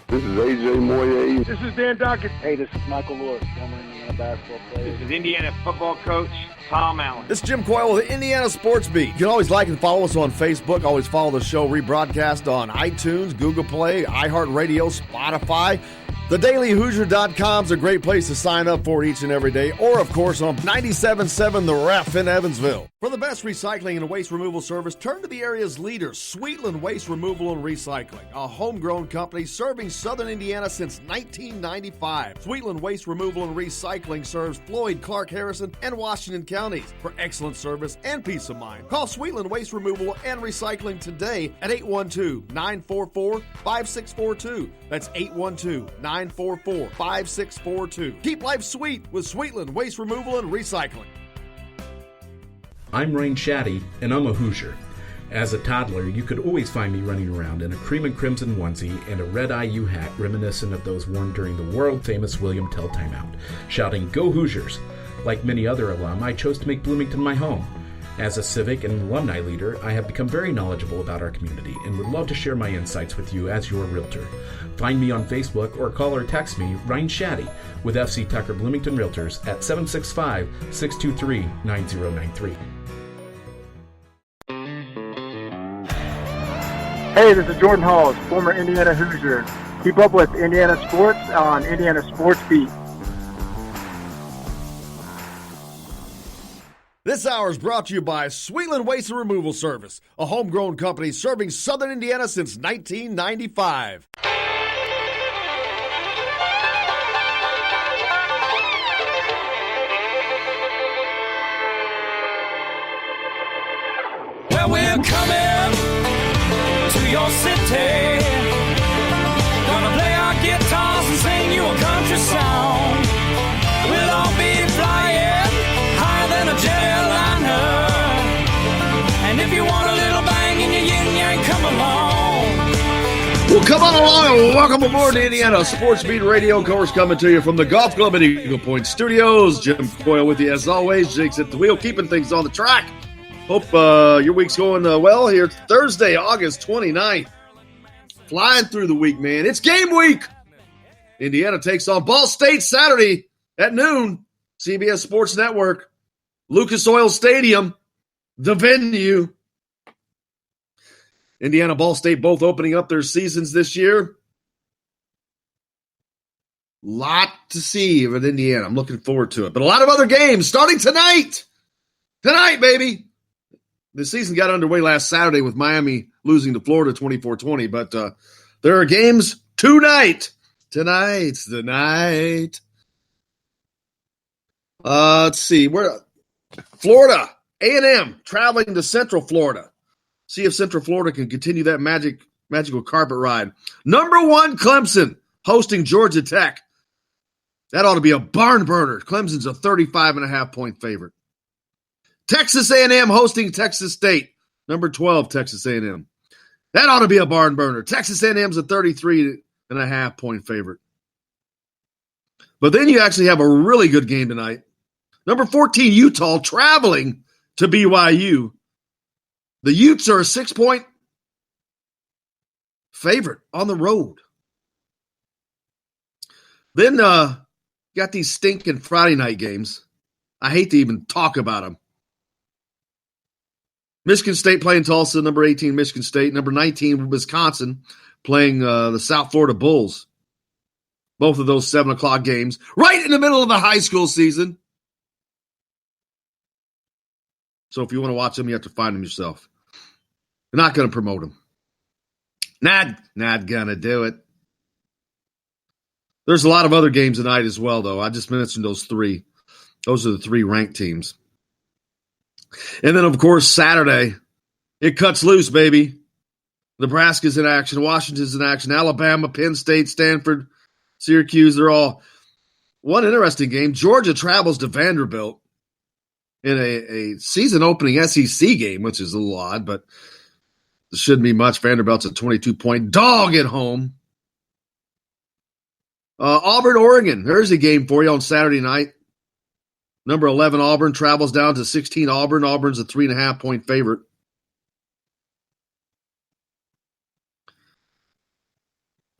This is AJ Moye. This is Dan Dockett. Hey, this is Michael Lewis, former Indiana basketball player. This is Indiana football coach Tom Allen. This is Jim Coyle with Indiana Sports Beat. You can always like and follow us on Facebook. Always follow the show rebroadcast on iTunes, Google Play, iHeartRadio, Spotify. TheDailyHoosier.com is a great place to sign up for each and every day, or, of course, on 97.7 The Ref in Evansville. For the best recycling and waste removal service, turn to the area's leader, Sweetland Waste Removal and Recycling, a homegrown company serving southern Indiana since 1995. Sweetland Waste Removal and Recycling serves Floyd, Clark, Harrison, and Washington counties. For excellent service and peace of mind, call Sweetland Waste Removal and Recycling today at 812-944-5642. That's 812-944-5642. Keep life sweet with Sweetland Waste Removal and Recycling. I'm Ryan Shaddy, and I'm a Hoosier. As a toddler, you could always find me running around in a cream and crimson onesie and a red IU hat reminiscent of those worn during the world-famous William Tell timeout, shouting, "Go Hoosiers!" Like many other alum, I chose to make Bloomington my home. As a civic and alumni leader, I have become very knowledgeable about our community and would love to share my insights with you as your realtor. Find me on Facebook or call or text me, Ryan Shaddy, with FC Tucker Bloomington Realtors at 765-623-9093. Hey, this is Jordan Halls, former Indiana Hoosier. Keep up with Indiana sports on Indiana Sports Beat. This hour is brought to you by Sweetland Waste and Removal Service, a homegrown company serving southern Indiana since 1995. Well, we're coming to your city. Gonna play our guitars and sing you a country song. We'll all be flying higher than a jetliner. And if you want a little bang in your yin-yang, come along. Well, come on along and welcome aboard to Indiana Sports Beat Radio. Of course, coming to you from the Golf Club at Eagle Point Studios. Jim Coyle with you as always. Jake's at the wheel, keeping things on the track. Hope your week's going well here. Thursday, August 29th. Flying through the week, man. It's game week. Indiana takes on Ball State Saturday at noon. CBS Sports Network. Lucas Oil Stadium. the venue. Indiana, Ball State both opening up their seasons this year. Lot to see at Indiana. I'm looking forward to it. But a lot of other games starting tonight. Tonight, baby. The season got underway last Saturday with Miami losing to Florida 24-20. But there are games tonight. Tonight's the night. Let's see. Florida, A&M, traveling to Central Florida. See if Central Florida can continue that magical carpet ride. Number 1, Clemson, hosting Georgia Tech. That ought to be a barn burner. Clemson's a 35.5-point favorite. Texas A&M hosting Texas State. Number 12, Texas A&M. That ought to be a barn burner. Texas A&M's a 33.5-point favorite. But then you actually have a really good game tonight. Number 14, Utah, traveling to BYU. The Utes are a 6-point favorite on the road. Then got these stinking Friday night games. I hate to even talk about them. Michigan State playing Tulsa, number 18, Michigan State. Number 19, Wisconsin, playing the South Florida Bulls. Both of those 7 o'clock games, right in the middle of the high school season. So if you want to watch them, you have to find them yourself. They're not going to promote them. Not going to do it. There's a lot of other games tonight as well, though. I just mentioned those 3. Those are the 3 ranked teams. And then, of course, Saturday, it cuts loose, baby. Nebraska's in action. Washington's in action. Alabama, Penn State, Stanford, Syracuse, they're all. One interesting game. Georgia travels to Vanderbilt in a season-opening SEC game, which is a little odd, but it shouldn't be much. Vanderbilt's a 22-point dog at home. Auburn, Oregon. There's a game for you on Saturday night. Number 11, Auburn, travels down to 16, Auburn. Auburn's a 3.5-point favorite.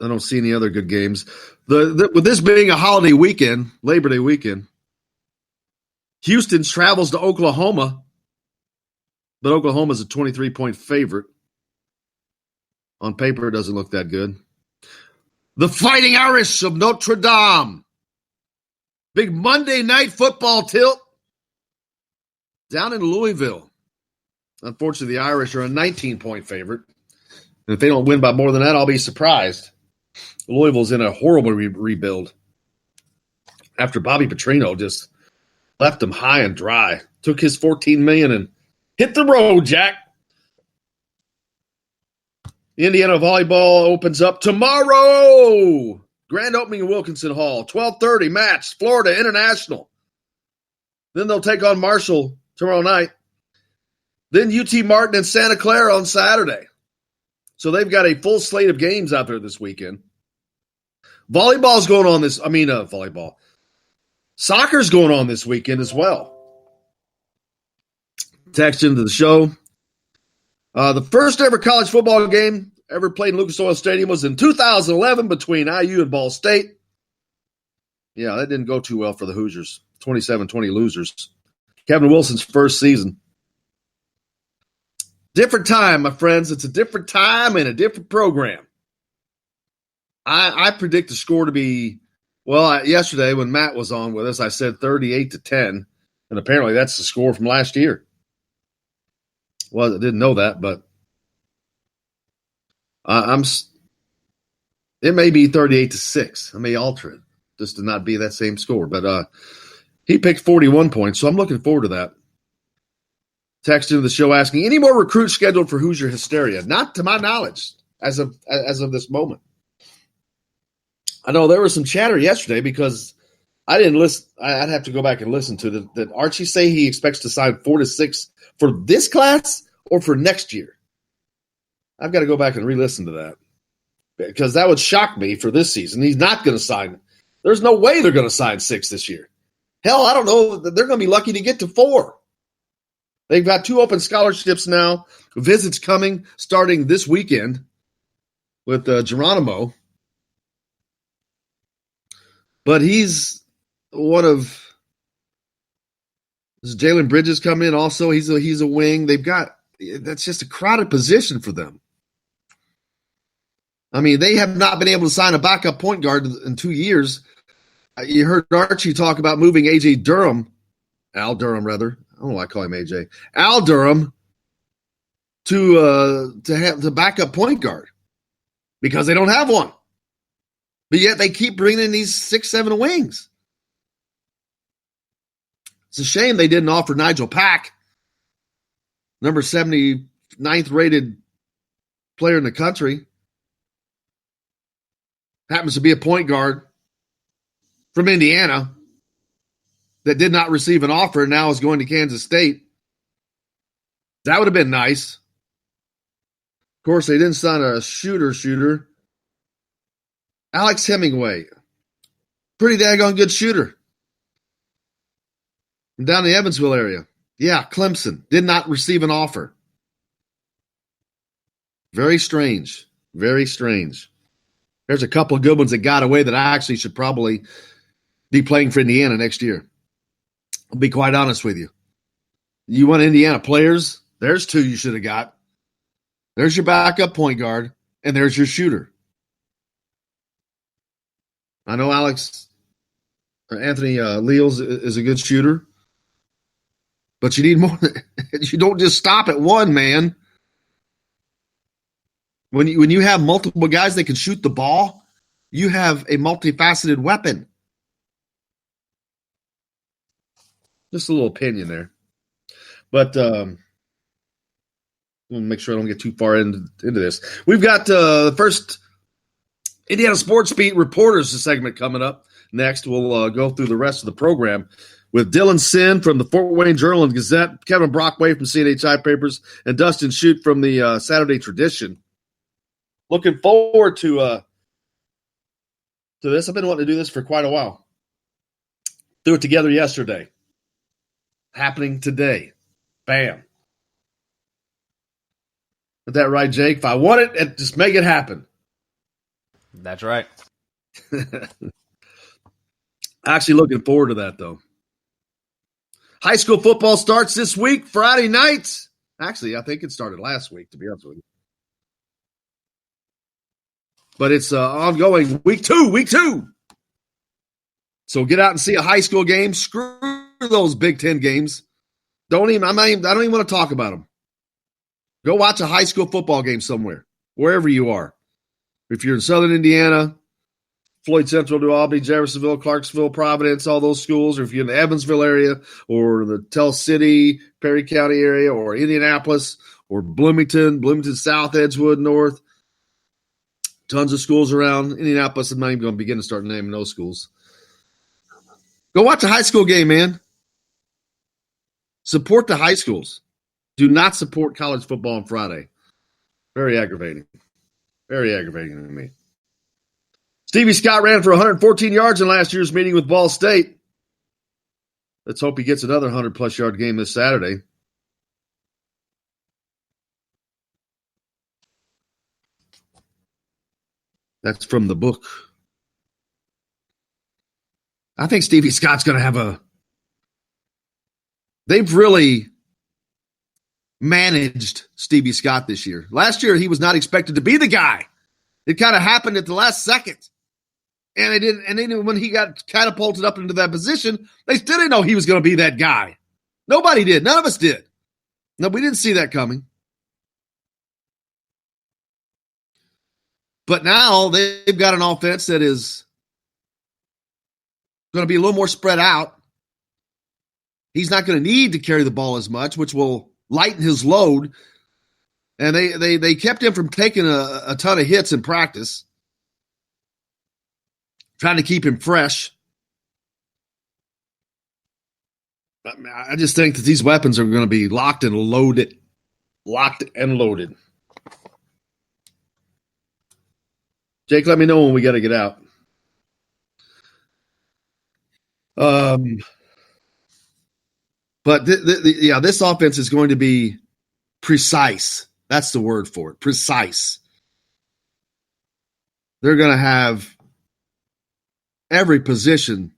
I don't see any other good games. With this being a holiday weekend, Labor Day weekend, Houston travels to Oklahoma, but Oklahoma's a 23-point favorite. On paper, it doesn't look that good. The Fighting Irish of Notre Dame. Big Monday night football tilt down in Louisville. Unfortunately, the Irish are a 19-point favorite. And if they don't win by more than that, I'll be surprised. Louisville's in a horrible rebuild after Bobby Petrino just left them high and dry. Took his $14 million and hit the road, Jack. Indiana volleyball opens up tomorrow. Grand opening in Wilkinson Hall. 12:30 match, Florida International. Then they'll take on Marshall tomorrow night. Then UT Martin and Santa Clara on Saturday. So they've got a full slate of games out there this weekend. Volleyball's going on volleyball. Soccer's going on this weekend as well. Text into the show. The first ever college football game ever played in Lucas Oil Stadium was in 2011 between IU and Ball State. Yeah, that didn't go too well for the Hoosiers. 27-20 losers. Kevin Wilson's first season. Different time, my friends. It's a different time and a different program. I predict the score to be, yesterday when Matt was on with us, I said 38-10, and apparently that's the score from last year. Well, I didn't know that, but it may be 38-6. I may alter it just to not be that same score. But he picked 41 points, so I'm looking forward to that. Text into the show asking, any more recruits scheduled for Hoosier Hysteria? Not to my knowledge as of this moment. I know there was some chatter yesterday because I didn't listen. I'd have to go back and listen to that. Did Archie say he expects to sign 4 to 6 for this class or for next year? I've got to go back and re-listen to that because that would shock me for this season. He's not going to sign. There's no way they're going to sign 6 this year. Hell, I don't know. They're going to be lucky to get to 4. They've got 2 open scholarships now. Visits coming starting this weekend with Geronimo. But he's one of Does Jalen Bridges come in also? He's a wing. That's just a crowded position for them. I mean, they have not been able to sign a backup point guard in 2 years. You heard Archie talk about moving Al Durham rather. I don't know why I call him AJ. Al Durham to have the backup point guard because they don't have one. But yet they keep bringing in these 6'7" wings. It's a shame they didn't offer Nigel Pack, number 79th rated player in the country. Happens to be a point guard from Indiana that did not receive an offer and now is going to Kansas State. That would have been nice. Of course, they didn't sign a shooter. Alex Hemingway, pretty daggone good shooter. Down in the Evansville area. Yeah, Clemson did not receive an offer. Very strange. Very strange. There's a couple of good ones that got away that I actually should probably be playing for Indiana next year. I'll be quite honest with you. You want Indiana players? There's 2 you should have got. There's your backup point guard, and there's your shooter. I know Anthony Leals is a good shooter, but you need more. You don't just stop at one, man. When you have multiple guys that can shoot the ball, you have a multifaceted weapon. Just a little opinion there. But I'm going to make sure I don't get too far into this. We've got the first Indiana Sports Beat Reporters segment coming up. Next, we'll go through the rest of the program with Dylan Sinn from the Fort Wayne Journal and Gazette, Kevin Brockway from CNHI Papers, and Dustin Schutte from the Saturday Tradition. Looking forward to this. I've been wanting to do this for quite a while. Threw it together yesterday. Happening today. Bam. Is that right, Jake? If I want it, just make it happen. That's right. Actually looking forward to that, though. High school football starts this week, Friday nights. Actually, I think it started last week, to be honest with you. But it's ongoing week two. So get out and see a high school game. Screw those Big Ten games. I don't even want to talk about them. Go watch a high school football game somewhere, wherever you are. If you're in Southern Indiana, Floyd Central, New Albany, Jeffersonville, Clarksville, Providence, all those schools, or if you're in the Evansville area or the Tell City, Perry County area, or Indianapolis, or Bloomington South, Edgewood, North. Tons of schools around Indianapolis. I'm not even going to begin to start naming those schools. Go watch a high school game, man. Support the high schools. Do not support college football on Friday. Very aggravating. Very aggravating to me. Stevie Scott ran for 114 yards in last year's meeting with Ball State. Let's hope he gets another 100-plus yard game this Saturday. That's from the book. I think Stevie Scott's going to have they've really managed Stevie Scott this year. Last year, he was not expected to be the guy. It kind of happened at the last second. And they didn't. And then when he got catapulted up into that position, they still didn't know he was going to be that guy. Nobody did. None of us did. No, we didn't see that coming. But now they've got an offense that is going to be a little more spread out. He's not going to need to carry the ball as much, which will lighten his load. And they kept him from taking a ton of hits in practice, trying to keep him fresh. I just think that these weapons are going to be locked and loaded. Locked and loaded. Jake, let me know when we got to get out. But this offense is going to be precise. That's the word for it. Precise. They're going to have every position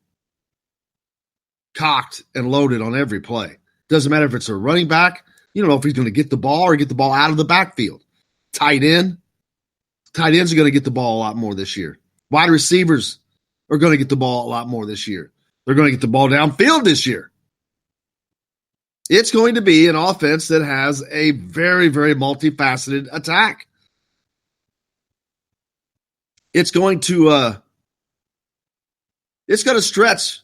cocked and loaded on every play. Doesn't matter if it's a running back. You don't know if he's going to get the ball or get the ball out of the backfield. Tight ends are going to get the ball a lot more this year. Wide receivers are going to get the ball a lot more this year. They're going to get the ball downfield this year. It's going to be an offense that has a very, very multifaceted attack. It's going to stretch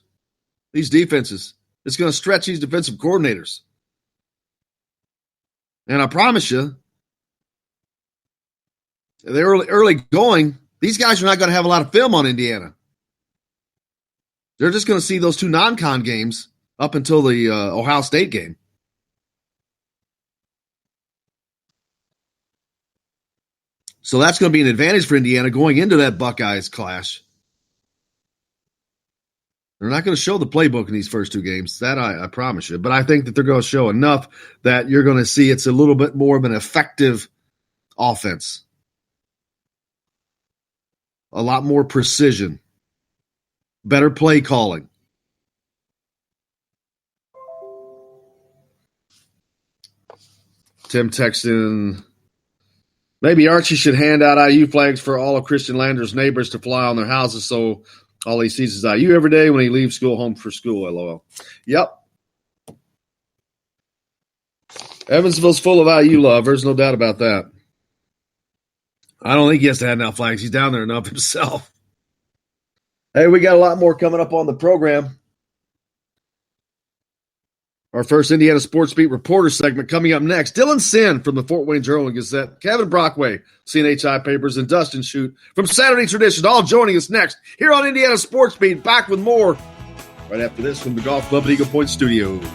these defenses. It's going to stretch these defensive coordinators. And I promise you, they're early going, these guys are not going to have a lot of film on Indiana. They're just going to see those two non-con games up until the Ohio State game. So that's going to be an advantage for Indiana going into that Buckeyes clash. They're not going to show the playbook in these first two games. That I promise you. But I think that they're going to show enough that you're going to see it's a little bit more of an effective offense. A lot more precision. Better play calling. Tim texting, maybe Archie should hand out IU flags for all of Christian Lander's neighbors to fly on their houses so all he sees is IU every day when he leaves school home for school, LOL. Yep. Evansville's full of IU love. There's no doubt about that. I don't think he has to hand out flags. He's down there enough himself. Hey, we got a lot more coming up on the program. Our first Indiana Sports Beat reporter segment coming up next. Dylan Sinn from the Fort Wayne Journal and Gazette, Kevin Brockway, CNHI Papers, and Dustin Schutte from Saturday Tradition, all joining us next here on Indiana Sports Beat. Back with more right after this from the Golf Club at Eagle Point Studios.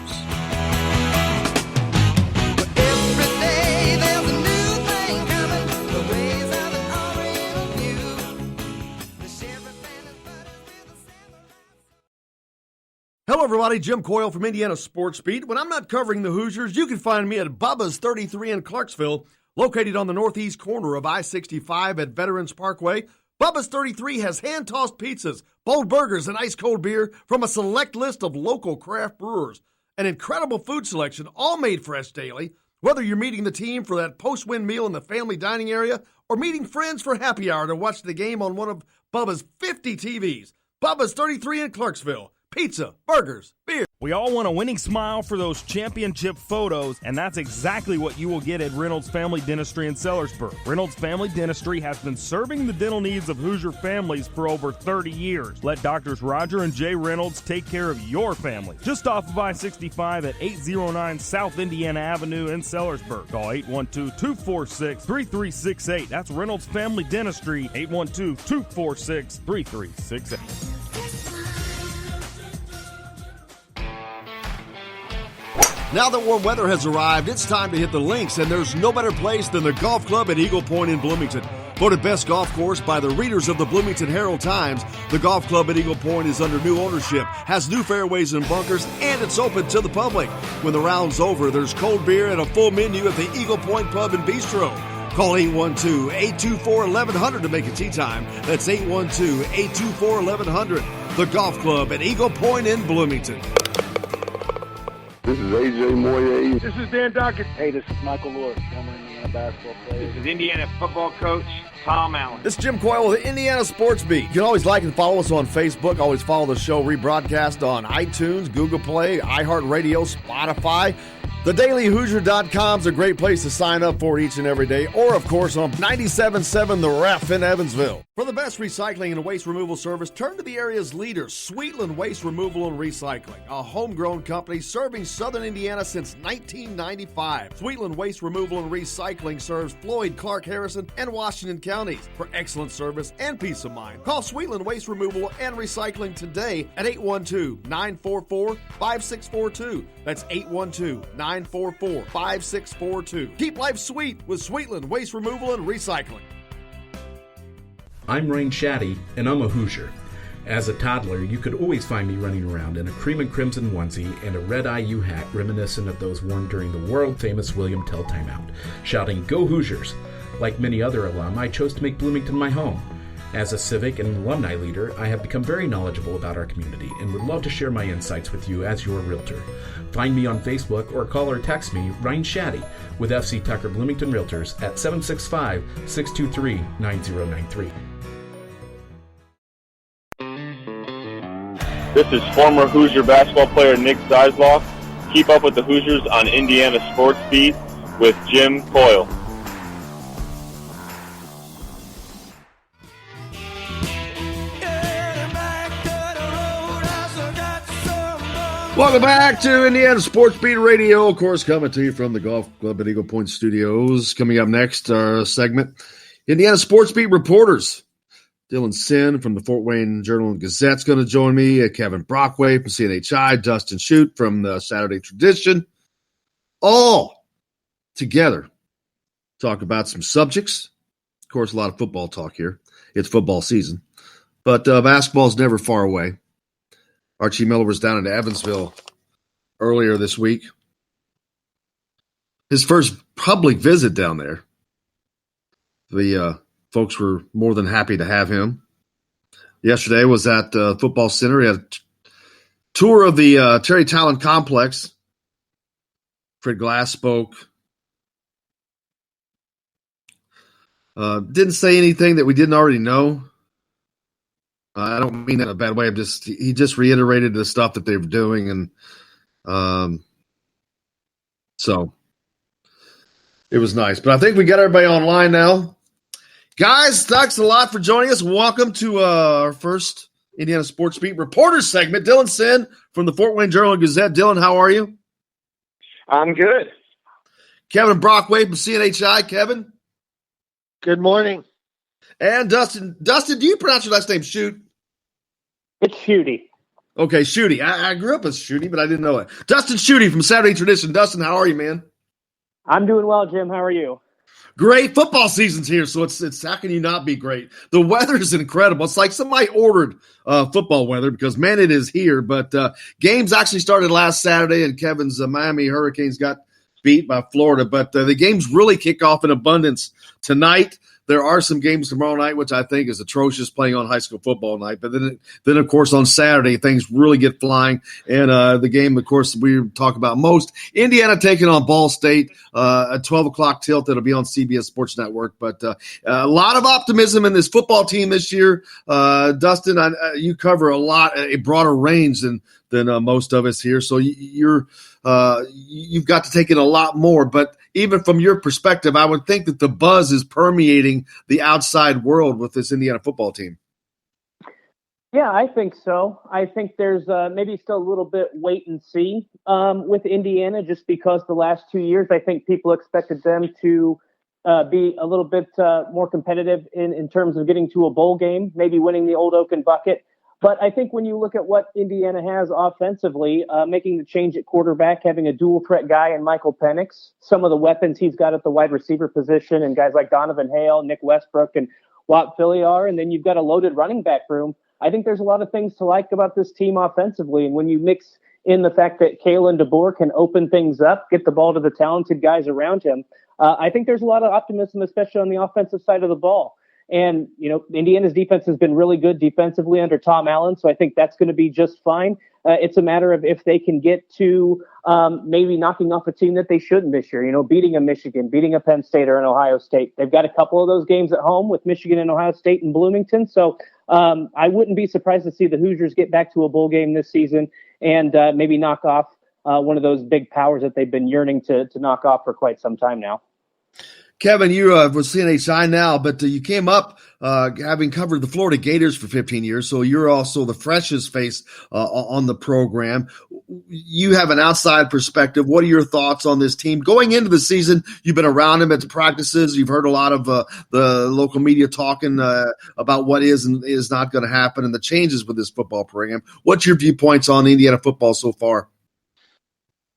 Hello, everybody. Jim Coyle from Indiana Sports Beat. When I'm not covering the Hoosiers, you can find me at Bubba's 33 in Clarksville, located on the northeast corner of I-65 at Veterans Parkway. Bubba's 33 has hand-tossed pizzas, bold burgers, and ice-cold beer from a select list of local craft brewers. An incredible food selection, all made fresh daily. Whether you're meeting the team for that post-win meal in the family dining area or meeting friends for happy hour to watch the game on one of Bubba's 50 TVs. Bubba's 33 in Clarksville. Pizza, burgers, beer. We all want a winning smile for those championship photos, and that's exactly what you will get at Reynolds Family Dentistry in Sellersburg. Reynolds Family Dentistry has been serving the dental needs of Hoosier families for over 30 years. Let Doctors Roger and Jay Reynolds take care of your family. Just off of I-65 at 809 South Indiana Avenue in Sellersburg. Call 812-246-3368. That's Reynolds Family Dentistry, 812-246-3368. Now that warm weather has arrived, it's time to hit the links, and there's no better place than the golf club at Eagle Point in Bloomington. Voted best golf course by the readers of the Bloomington Herald-Times, the golf club at Eagle Point is under new ownership, has new fairways and bunkers, and it's open to the public. When the round's over, there's cold beer and a full menu at the Eagle Point Pub and Bistro. Call 812-824-1100 to make a tee time. That's 812-824-1100. The golf club at Eagle Point in Bloomington. This is AJ Moye. This is Dan Dockett. Hey, this is Michael Lord, former Indiana basketball player. This is Indiana football coach Tom Allen. This is Jim Coyle with the Indiana Sports Beat. You can always like and follow us on Facebook. Always follow the show rebroadcast on iTunes, Google Play, iHeartRadio, Spotify. TheDailyHoosier.com is a great place to sign up for each and every day. Or, of course, on 97.7 The Ref in Evansville. For the best recycling and waste removal service, turn to the area's leader, Sweetland Waste Removal and Recycling, a homegrown company serving southern Indiana since 1995. Sweetland Waste Removal and Recycling serves Floyd, Clark, Harrison, and Washington counties. For excellent service and peace of mind, call Sweetland Waste Removal and Recycling today at 812-944-5642. That's 812-944-5642. Keep life sweet with Sweetland Waste Removal and Recycling. I'm Rain Shaddy, and I'm a Hoosier. As a toddler, you could always find me running around in a cream and crimson onesie and a red IU hat reminiscent of those worn during the world-famous William Tell timeout, shouting, "Go Hoosiers!" Like many other alum, I chose to make Bloomington my home. As a civic and alumni leader, I have become very knowledgeable about our community and would love to share my insights with you as your realtor. Find me on Facebook or call or text me, Ryan Shaddy, with FC Tucker Bloomington Realtors at 765-623-9093. This is former Hoosier basketball player Nick Zeisloff. Keep up with the Hoosiers on Indiana Sports Beat with Jim Coyle. Welcome back to Indiana Sports Beat Radio. Of course, coming to you from the Golf Club at Eagle Point Studios. Coming up next, our segment, Indiana Sports Beat reporters. Dylan Sinn from the Fort Wayne Journal and Gazette is going to join me. Kevin Brockway from CNHI, Dustin Schutte from the Saturday Tradition. All together talk about some subjects. Of course, a lot of football talk here. It's football season. But basketball is never far away. Archie Miller was down in Evansville earlier this week. His first public visit down there. The folks were more than happy to have him. Yesterday was at Football Center. He had a tour of the Terry Talon Complex. Fred Glass spoke. Didn't say anything that we didn't already know. I don't mean that in a bad way. He just reiterated the stuff that they were doing, and so it was nice. But I think we got everybody online now. Guys, thanks a lot for joining us. Welcome to our first Indiana Sports Beat reporter segment. Dylan Sinn from the Fort Wayne Journal and Gazette. Dylan, how are you? I'm good. Kevin Brockway from CNHI. Kevin? Good morning. And Dustin. Dustin, do you pronounce your last name Schutte? It's Schutte. Okay, Schutte. I grew up as Schutte, but I didn't know it. Dustin Schutte from Saturday Tradition. Dustin, how are you, man? I'm doing well, Jim. How are you? Great. Football season's here, so it's how can you not be great? The weather is incredible. It's like somebody ordered football weather because, man, it is here. But games actually started last Saturday, and Kevin's Miami Hurricanes got beat by Florida. But the games really kick off in abundance tonight. There are some games tomorrow night, which I think is atrocious playing on high school football night. But then of course, on Saturday, things really get flying. And the game, of course, we talk about most, Indiana taking on Ball State, a 12 o'clock tilt. That'll be on CBS Sports Network. But a lot of optimism in this football team this year. Dustin, you cover a broader range than most of us here. So you've got to take in a lot more. But even from your perspective, I would think that the buzz is permeating the outside world with this Indiana football team. Yeah, I think so. I think there's maybe still a little bit wait and see with Indiana, just because the last 2 years, I think people expected them to be a little bit more competitive in terms of getting to a bowl game, maybe winning the Old Oaken Bucket. But I think when you look at what Indiana has offensively, making the change at quarterback, having a dual threat guy in Michael Penix, some of the weapons he's got at the wide receiver position, and guys like Donovan Hale, Nick Westbrook, and Watt Filliar, and then you've got a loaded running back room. I think there's a lot of things to like about this team offensively. And when you mix in the fact that Kalen DeBoer can open things up, get the ball to the talented guys around him, I think there's a lot of optimism, especially on the offensive side of the ball. And, Indiana's defense has been really good defensively under Tom Allen, so I think that's going to be just fine. It's a matter of if they can get to maybe knocking off a team that they shouldn't this year, beating a Michigan, beating a Penn State or an Ohio State. They've got a couple of those games at home with Michigan and Ohio State and Bloomington. So I wouldn't be surprised to see the Hoosiers get back to a bowl game this season and maybe knock off one of those big powers that they've been yearning to knock off for quite some time now. Kevin, you with CNHI now, but you came up having covered the Florida Gators for 15 years, so you're also the freshest face on the program. You have an outside perspective. What are your thoughts on this team? Going into the season, you've been around them at the practices. You've heard a lot of the local media talking about what is and is not going to happen and the changes with this football program. What's your viewpoints on Indiana football so far?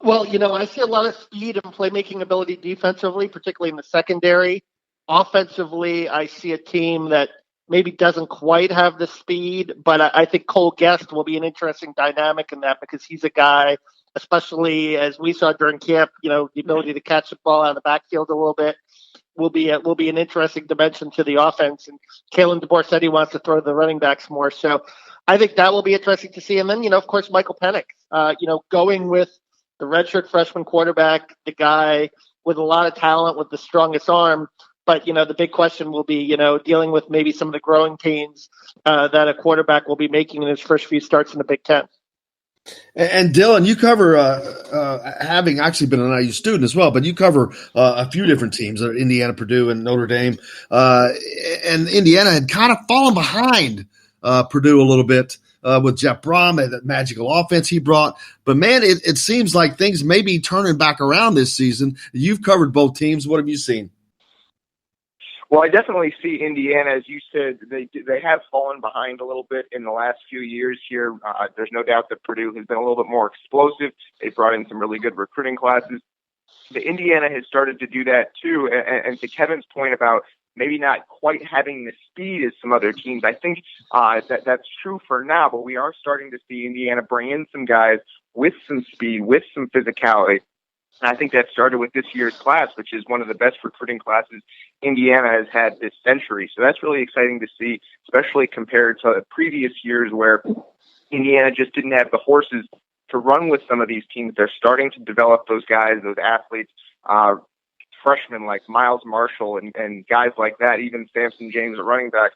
Well, I see a lot of speed and playmaking ability defensively, particularly in the secondary. Offensively, I see a team that maybe doesn't quite have the speed, but I think Cole Guest will be an interesting dynamic in that because he's a guy, especially as we saw during camp, the ability to catch the ball out of the backfield a little bit. will be an interesting dimension to the offense. And Kalen DeBoer said he wants to throw the running backs more. So I think that will be interesting to see. And then, of course, Michael Penix, going with the redshirt freshman quarterback, the guy with a lot of talent, with the strongest arm. But, the big question will be, dealing with maybe some of the growing pains that a quarterback will be making in his first few starts in the Big Ten. And Dylan, you cover, having actually been an IU student as well, but you cover a few different teams, Indiana, Purdue, and Notre Dame. And Indiana had kind of fallen behind Purdue a little bit with Jeff Brom and that magical offense he brought. But, man, it seems like things may be turning back around this season. You've covered both teams. What have you seen? Well, I definitely see Indiana, as you said, they have fallen behind a little bit in the last few years here. There's no doubt that Purdue has been a little bit more explosive. They brought in some really good recruiting classes. But Indiana has started to do that too. And to Kevin's point about maybe not quite having the speed as some other teams, I think that's true for now. But we are starting to see Indiana bring in some guys with some speed, with some physicality. And I think that started with this year's class, which is one of the best recruiting classes Indiana has had this century. So that's really exciting to see, especially compared to previous years where Indiana just didn't have the horses to run with some of these teams. They're starting to develop those guys, those athletes, freshmen like Miles Marshall and guys like that, even Samson James at running back.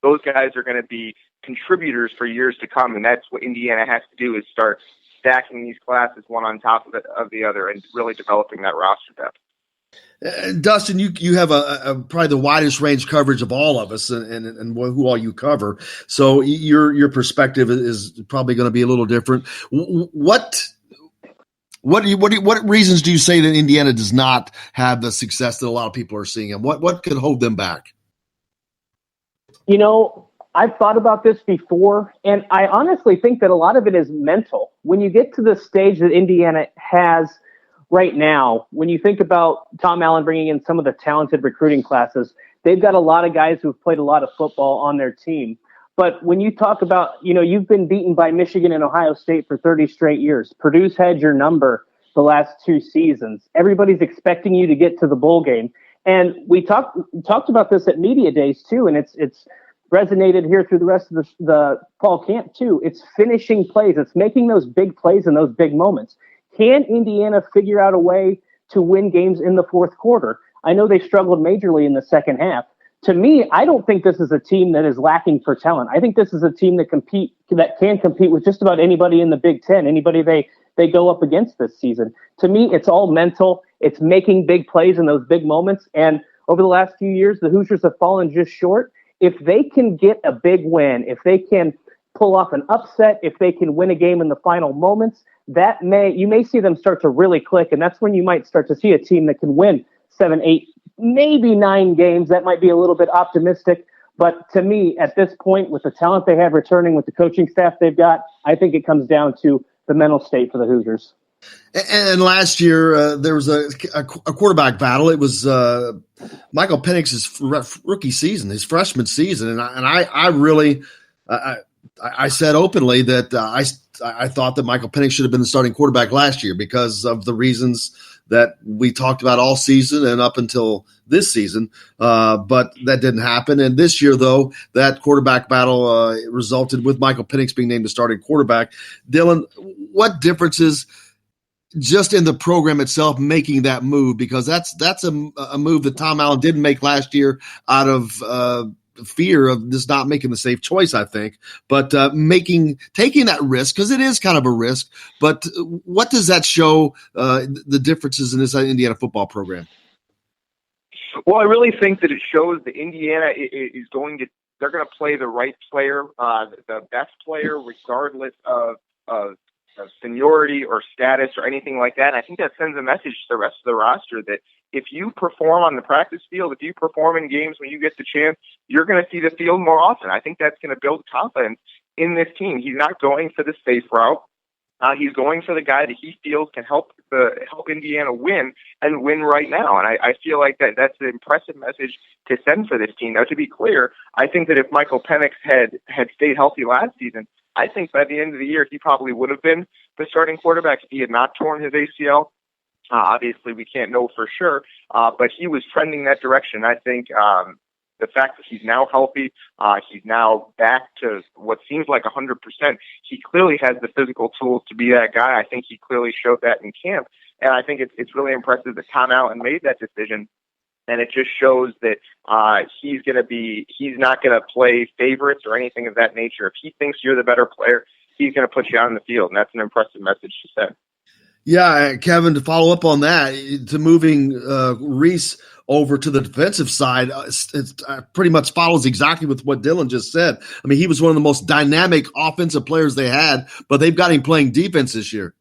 Those guys are going to be contributors for years to come, and that's what Indiana has to do, is start stacking these classes one on top of the other and really developing that roster depth. Dustin, you have a probably the widest range coverage of all of us, and who all you cover. So your perspective is probably going to be a little different. What reasons do you say that Indiana does not have the success that a lot of people are seeing, and what could hold them back? I've thought about this before, and I honestly think that a lot of it is mental. When you get to the stage that Indiana has right now, when you think about Tom Allen bringing in some of the talented recruiting classes, they've got a lot of guys who've played a lot of football on their team. But when you talk about, you've been beaten by Michigan and Ohio State for 30 straight years. Purdue's had your number the last 2 seasons. Everybody's expecting you to get to the bowl game. And we talked about this at media days too, and it's resonated here through the rest of the fall camp too. It's finishing plays. It's making those big plays in those big moments. Can Indiana figure out a way to win games in the fourth quarter? I know they struggled majorly in the second half. To me, I don't think this is a team that is lacking for talent. I think this is a team that can compete with just about anybody in the Big Ten, anybody they go up against this season. To me, it's all mental. It's making big plays in those big moments. And over the last few years, the Hoosiers have fallen just short. If they can get a big win, if they can pull off an upset, if they can win a game in the final moments, you may see them start to really click, and that's when you might start to see a team that can win 7, 8, maybe 9 games. That might be a little bit optimistic, but to me, at this point, with the talent they have returning, with the coaching staff they've got, I think it comes down to the mental state for the Hoosiers. And last year, there was a quarterback battle. It was Michael Penix's rookie season, his freshman season. And I really said openly that I thought that Michael Penix should have been the starting quarterback last year because of the reasons that we talked about all season and up until this season. But that didn't happen. And this year, though, that quarterback battle resulted with Michael Penix being named the starting quarterback. Dylan, what differences just in the program itself making that move, because that's a move that Tom Allen didn't make last year out of fear of just not making the safe choice, I think, but taking that risk, because it is kind of a risk. But what does that show the differences in this Indiana football program? Well, I really think that it shows that Indiana is they're going to play the right player, the best player, regardless of seniority or status or anything like that. And I think that sends a message to the rest of the roster that if you perform on the practice field, if you perform in games when you get the chance, you're going to see the field more often. I think that's going to build confidence in this team. He's not going for the safe route. He's going for the guy that he feels can help Indiana win and win right now. And I feel like that's an impressive message to send for this team. Now, to be clear, I think that if Michael Penix had stayed healthy last season, I think by the end of the year, he probably would have been the starting quarterback if he had not torn his ACL. Obviously, we can't know for sure, but he was trending that direction. I think the fact that he's now healthy, he's now back to what seems like 100%. He clearly has the physical tools to be that guy. I think he clearly showed that in camp, and I think it's really impressive that Tom Allen made that decision. And it just shows that he's not going to play favorites or anything of that nature. If he thinks you're the better player, he's going to put you out in the field, and that's an impressive message to send. Yeah, Kevin, to follow up on that, to moving Reese over to the defensive side, it pretty much follows exactly with what Dylan just said. I mean, he was one of the most dynamic offensive players they had, but they've got him playing defense this year.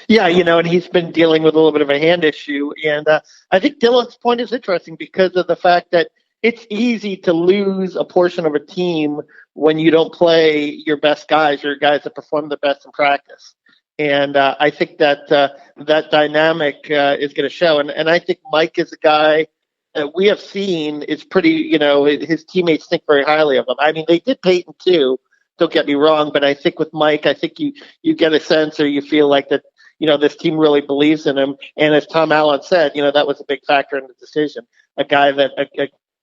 Yeah, and he's been dealing with a little bit of a hand issue. And I think Dylan's point is interesting because of the fact that it's easy to lose a portion of a team when you don't play your best guys, your guys that perform the best in practice. And I think that that dynamic is going to show. And I think Mike is a guy that we have seen is pretty, his teammates think very highly of him. I mean, they did Peyton too, don't get me wrong, but I think with Mike, I think you get a sense or you feel like that, this team really believes in him. And as Tom Allen said, that was a big factor in the decision. A guy that,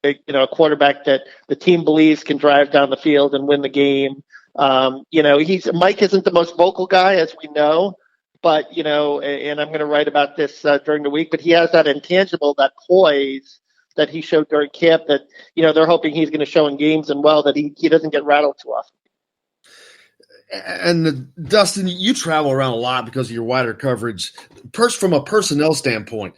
a quarterback that the team believes can drive down the field and win the game. Mike isn't the most vocal guy, as we know, but, and I'm going to write about this during the week, but he has that intangible, that poise that he showed during camp that, they're hoping he's going to show in games and that he doesn't get rattled too often. And Dustin, you travel around a lot because of your wider coverage. From a personnel standpoint,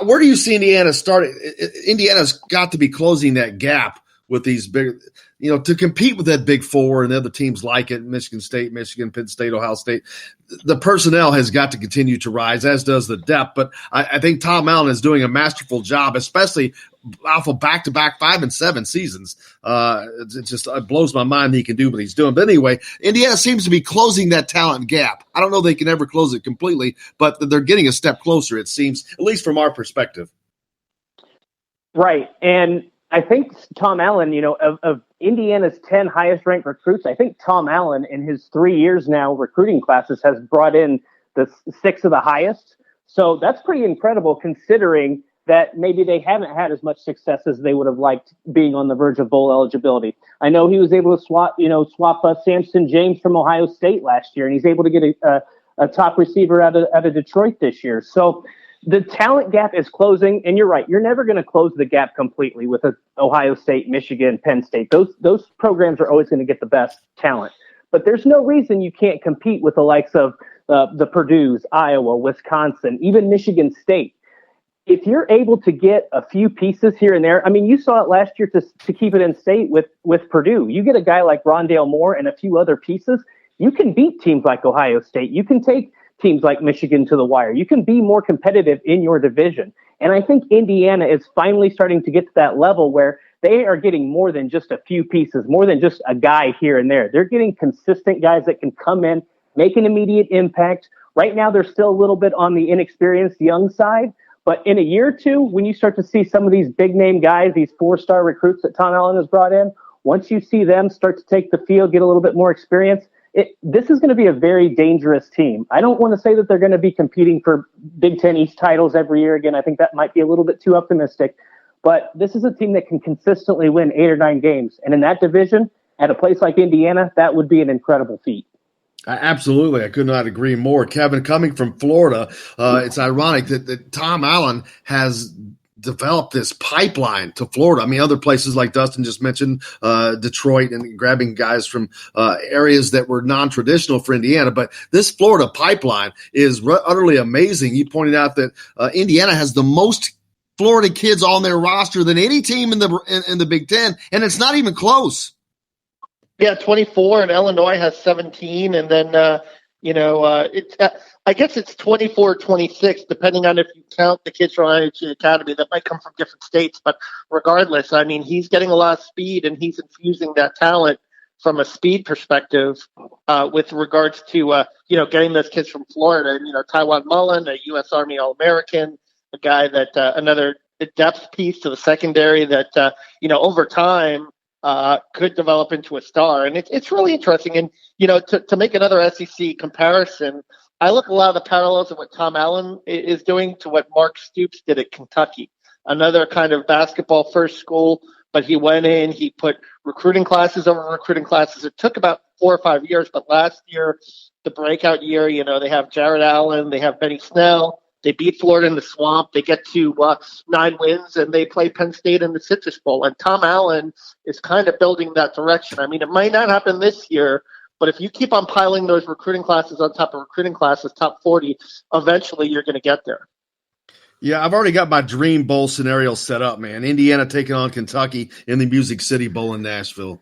where do you see Indiana starting? Indiana's got to be closing that gap with these big, to compete with that Big Four and the other teams like it, Michigan State, Michigan, Penn State, Ohio State. The personnel has got to continue to rise, as does the depth. But I think Tom Allen is doing a masterful job, especially off of back-to-back 5 and 7 seasons. It blows my mind he can do what he's doing. But anyway, Indiana seems to be closing that talent gap. I don't know if they can ever close it completely, but they're getting a step closer, it seems, at least from our perspective. Right. And I think Tom Allen, of Indiana's 10 highest ranked recruits, I think Tom Allen in his 3 years now recruiting classes has brought in the 6 of the highest. So that's pretty incredible considering that maybe they haven't had as much success as they would have liked being on the verge of bowl eligibility. I know he was able to swap Samson James from Ohio State last year, and he's able to get a top receiver out of Detroit this year. So the talent gap is closing, and you're right. You're never going to close the gap completely with Ohio State, Michigan, Penn State. Those programs are always going to get the best talent. But there's no reason you can't compete with the likes of the Purdue's, Iowa, Wisconsin, even Michigan State. If you're able to get a few pieces here and there, I mean, you saw it last year to keep it in state with Purdue. You get a guy like Rondale Moore and a few other pieces, you can beat teams like Ohio State. You can take teams like Michigan to the wire. You can be more competitive in your division. And I think Indiana is finally starting to get to that level where they are getting more than just a few pieces, more than just a guy here and there. They're getting consistent guys that can come in, make an immediate impact. Right now, they're still a little bit on the inexperienced young side. But in a year or two, when you start to see some of these big-name guys, these 4-star recruits that Tom Allen has brought in, once you see them start to take the field, get a little bit more experience, this is going to be a very dangerous team. I don't want to say that they're going to be competing for Big Ten East titles every year. Again, I think that might be a little bit too optimistic. But this is a team that can consistently win 8 or 9 games. And in that division, at a place like Indiana, that would be an incredible feat. Absolutely. I could not agree more. Kevin, coming from Florida, it's ironic that Tom Allen has developed this pipeline to Florida. I mean, other places like Dustin just mentioned, Detroit, and grabbing guys from areas that were non-traditional for Indiana. But this Florida pipeline is utterly amazing. You pointed out that Indiana has the most Florida kids on their roster than any team in the Big Ten, and it's not even close. Yeah, 24, and Illinois has 17, and then I guess it's 24, 26, depending on if you count the kids from IHG Academy that might come from different states. But regardless, I mean, he's getting a lot of speed, and he's infusing that talent from a speed perspective with regards to getting those kids from Florida. And Tywone Mullen, a U.S. Army All-American, a guy that another depth piece to the secondary that over time. Could develop into a star. And it's really interesting. And, to make another SEC comparison, I look a lot of the parallels of what Tom Allen is doing to what Mark Stoops did at Kentucky, another kind of basketball first school, but he went in, he put recruiting classes over recruiting classes. It took about 4 or 5 years, but last year, the breakout year, they have Jared Allen, they have Benny Snell, they beat Florida in the Swamp, they get to 9 wins, and they play Penn State in the Citrus Bowl. And Tom Allen is kind of building that direction. I mean, it might not happen this year, but if you keep on piling those recruiting classes on top of recruiting classes, top 40, eventually you're going to get there. Yeah, I've already got my dream bowl scenario set up, man. Indiana taking on Kentucky in the Music City Bowl in Nashville.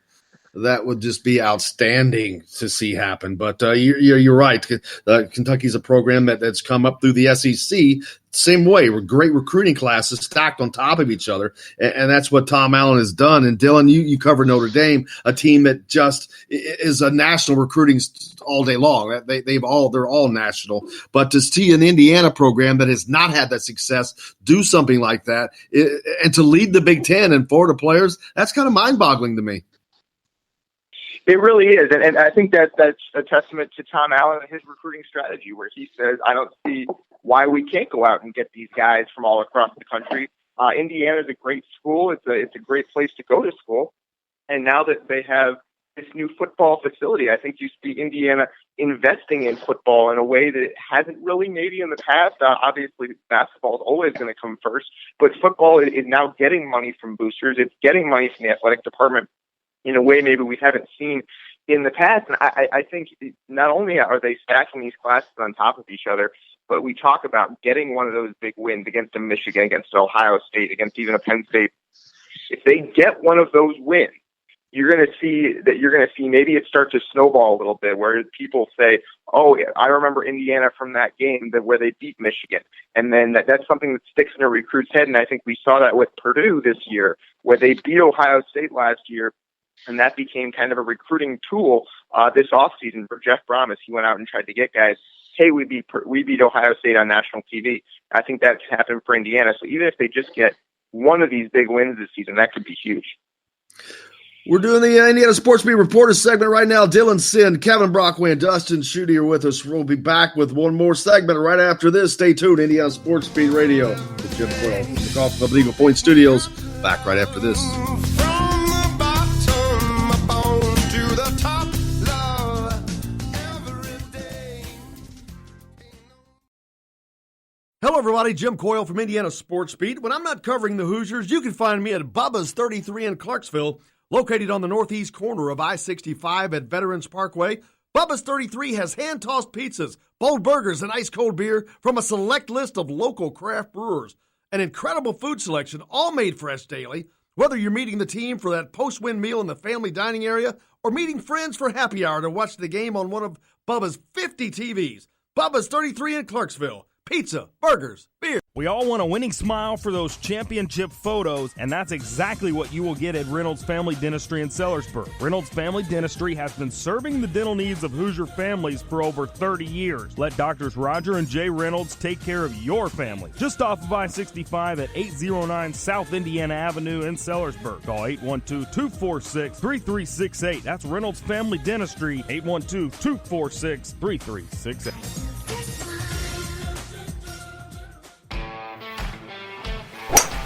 That would just be outstanding to see happen. But you're right. Kentucky's a program that's come up through the SEC same way. We're great recruiting classes stacked on top of each other, and that's what Tom Allen has done. And Dylan, you cover Notre Dame, a team that just is a national recruiting all day long. They're all national. But to see an Indiana program that has not had that success do something like that, and to lead the Big Ten and Florida players, that's kind of mind-boggling to me. It really is, and I think that's a testament to Tom Allen and his recruiting strategy, where he says, I don't see why we can't go out and get these guys from all across the country. Indiana is a great school. It's a great place to go to school. And now that they have this new football facility, I think you see Indiana investing in football in a way that it hasn't really maybe in the past. Obviously, basketball is always going to come first, but football is now getting money from boosters. It's getting money from the athletic department in a way maybe we haven't seen in the past. And I think not only are they stacking these classes on top of each other, but we talk about getting one of those big wins against a Michigan, against Ohio State, against even a Penn State. If they get one of those wins, you're going to see maybe it starts to snowball a little bit, where people say, oh, I remember Indiana from that game where they beat Michigan. And then that's something that sticks in a recruit's head. And I think we saw that with Purdue this year, where they beat Ohio State last year. And that became kind of a recruiting tool this offseason for Jeff Brom as he went out and tried to get guys, hey, we beat Ohio State on national TV. I think that's happened for Indiana. So even if they just get one of these big wins this season, that could be huge. We're doing the Indiana Sports Beat Reporter segment right now. Dylan Sinn, Kevin Brockway, and Dustin Schutte are with us. We'll be back with one more segment right after this. Stay tuned. Indiana Sports Beat Radio with Jim Quill from the Golf Club Eagle Point Studios. Back right after this. Hello, everybody. Jim Coyle from Indiana Sports Beat. When I'm not covering the Hoosiers, you can find me at Bubba's 33 in Clarksville, located on the northeast corner of I-65 at Veterans Parkway. Bubba's 33 has hand-tossed pizzas, bold burgers, and ice-cold beer from a select list of local craft brewers. An incredible food selection, all made fresh daily. Whether you're meeting the team for that post-win meal in the family dining area or meeting friends for happy hour to watch the game on one of Bubba's 50 TVs. Bubba's 33 in Clarksville. Pizza, burgers, beer. We all want a winning smile for those championship photos, and that's exactly what you will get at Reynolds Family Dentistry in Sellersburg. Reynolds Family Dentistry has been serving the dental needs of Hoosier families for over 30 years. Let Doctors Roger and Jay Reynolds take care of your family. Just off of I-65 at 809 South Indiana Avenue in Sellersburg. Call 812-246-3368. That's Reynolds Family Dentistry, 812-246-3368.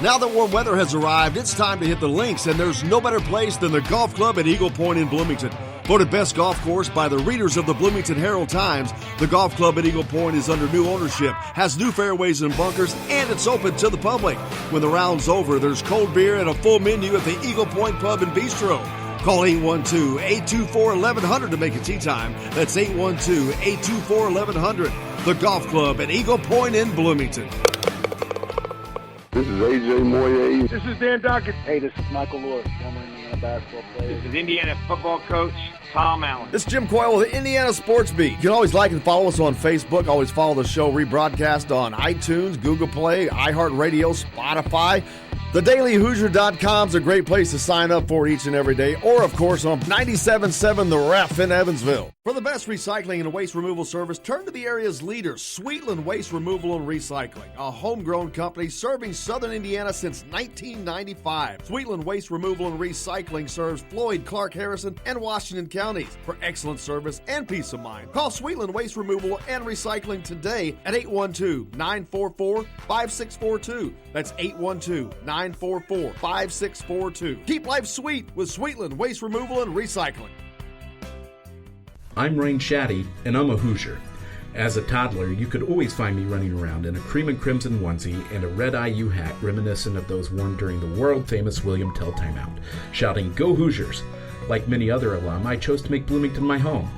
Now that warm weather has arrived, it's time to hit the links, and there's no better place than the golf club at Eagle Point in Bloomington. Voted best golf course by the readers of the Bloomington Herald-Times, the golf club at Eagle Point is under new ownership, has new fairways and bunkers, and it's open to the public. When the round's over, there's cold beer and a full menu at the Eagle Point Pub and Bistro. Call 812-824-1100 to make a tee time. That's 812-824-1100. The golf club at Eagle Point in Bloomington. This is AJ Moye. This is Dan Dockett. Hey, this is Michael Lewis, former Indiana basketball player. This is Indiana football coach Tom Allen. This is Jim Coyle with the Indiana Sports Beat. You can always like and follow us on Facebook. Always follow the show rebroadcast on iTunes, Google Play, iHeartRadio, Spotify. TheDailyHoosier.com is a great place to sign up for each and every day. Or, of course, on 97.7 The Ref in Evansville. For the best recycling and waste removal service, turn to the area's leader, Sweetland Waste Removal and Recycling, a homegrown company serving southern Indiana since 1995. Sweetland Waste Removal and Recycling serves Floyd, Clark, Harrison, and Washington counties. For excellent service and peace of mind, call Sweetland Waste Removal and Recycling today at 812-944-5642. That's 812-944-5642. Keep life sweet with Sweetland Waste Removal and Recycling. I'm Ryan Shaddy, and I'm a Hoosier. As a toddler, you could always find me running around in a cream and crimson onesie and a red IU hat reminiscent of those worn during the world-famous William Tell timeout, shouting, "Go Hoosiers!" Like many other alum, I chose to make Bloomington my home.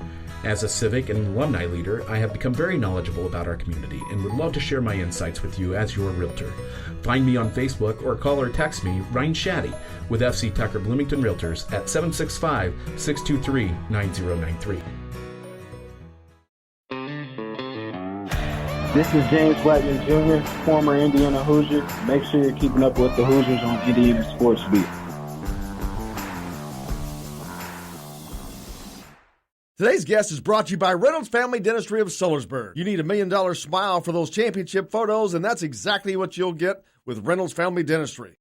As a civic and alumni leader, I have become very knowledgeable about our community and would love to share my insights with you as your realtor. Find me on Facebook or call or text me, Ryan Shaddy, with FC Tucker Bloomington Realtors at 765-623-9093. This is James Blackman Jr., former Indiana Hoosier. Make sure you're keeping up with the Hoosiers on Indiana Sports Beat. Today's guest is brought to you by Reynolds Family Dentistry of Sellersburg. You need $1 million smile for those championship photos, and that's exactly what you'll get with Reynolds Family Dentistry.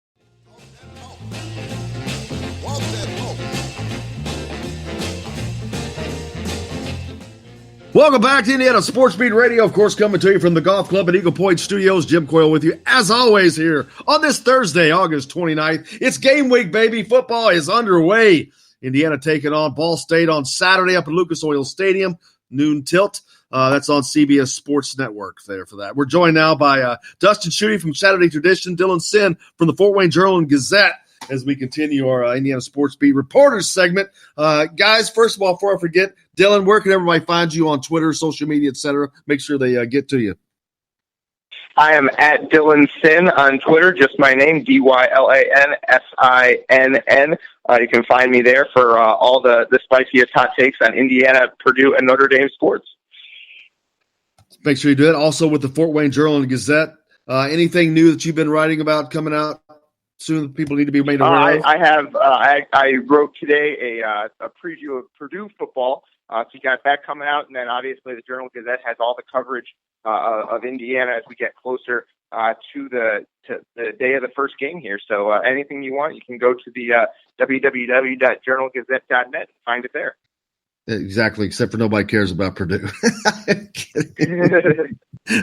Welcome back to Indiana Sports Beat Radio, of course, coming to you from the Golf Club at Eagle Point Studios. Jim Coyle with you, as always, here on this Thursday, August 29th. It's game week, baby. Football is underway. Indiana taking on Ball State on Saturday up at Lucas Oil Stadium, noon tilt. That's on CBS Sports Network there for that. We're joined now by Dustin Schutte from Saturday Tradition, Dylan Sinn from the Fort Wayne Journal and Gazette as we continue our Indiana Sports Beat Reporters segment. Guys, first of all, before I forget, Dylan, where can everybody find you on Twitter, social media, etc.? Make sure they get to you. I am at Dylan Sinn on Twitter, just my name, DYLANSINN. You can find me there for all the spiciest hot takes on Indiana, Purdue, and Notre Dame sports. Make sure you do it. Also with the Fort Wayne Journal and Gazette. Anything new that you've been writing about coming out soon that people need to be made aware of? I have. I wrote today a preview of Purdue football. So you got that coming out, and then obviously the Journal Gazette has all the coverage of Indiana as we get closer to the day of the first game here. So anything you want, you can go to the www.journalgazette.net and find it there. Exactly, except for nobody cares about Purdue.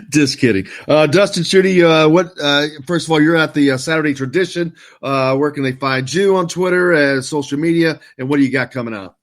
Just kidding. Dustin Schutte, first of all, you're at the Saturday Tradition. Where can they find you on Twitter, social media, and what do you got coming out?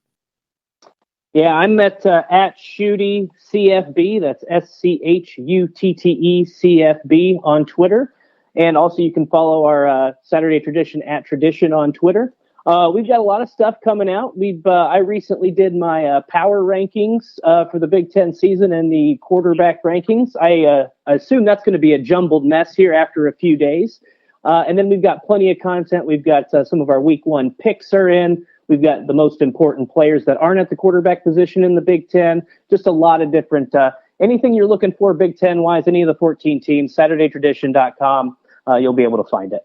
Yeah, I'm at Schutte CFB. That's SCHUTTE CFB on Twitter. And also you can follow our Saturday Tradition at Tradition on Twitter. We've got a lot of stuff coming out. I recently did my power rankings for the Big Ten season and the quarterback rankings. I assume that's going to be a jumbled mess here after a few days. And then we've got plenty of content. We've got some of our week one picks are in. We've got the most important players that aren't at the quarterback position in the Big Ten. Just a lot of different, anything you're looking for Big Ten-wise, any of the 14 teams, SaturdayTradition.com, you'll be able to find it.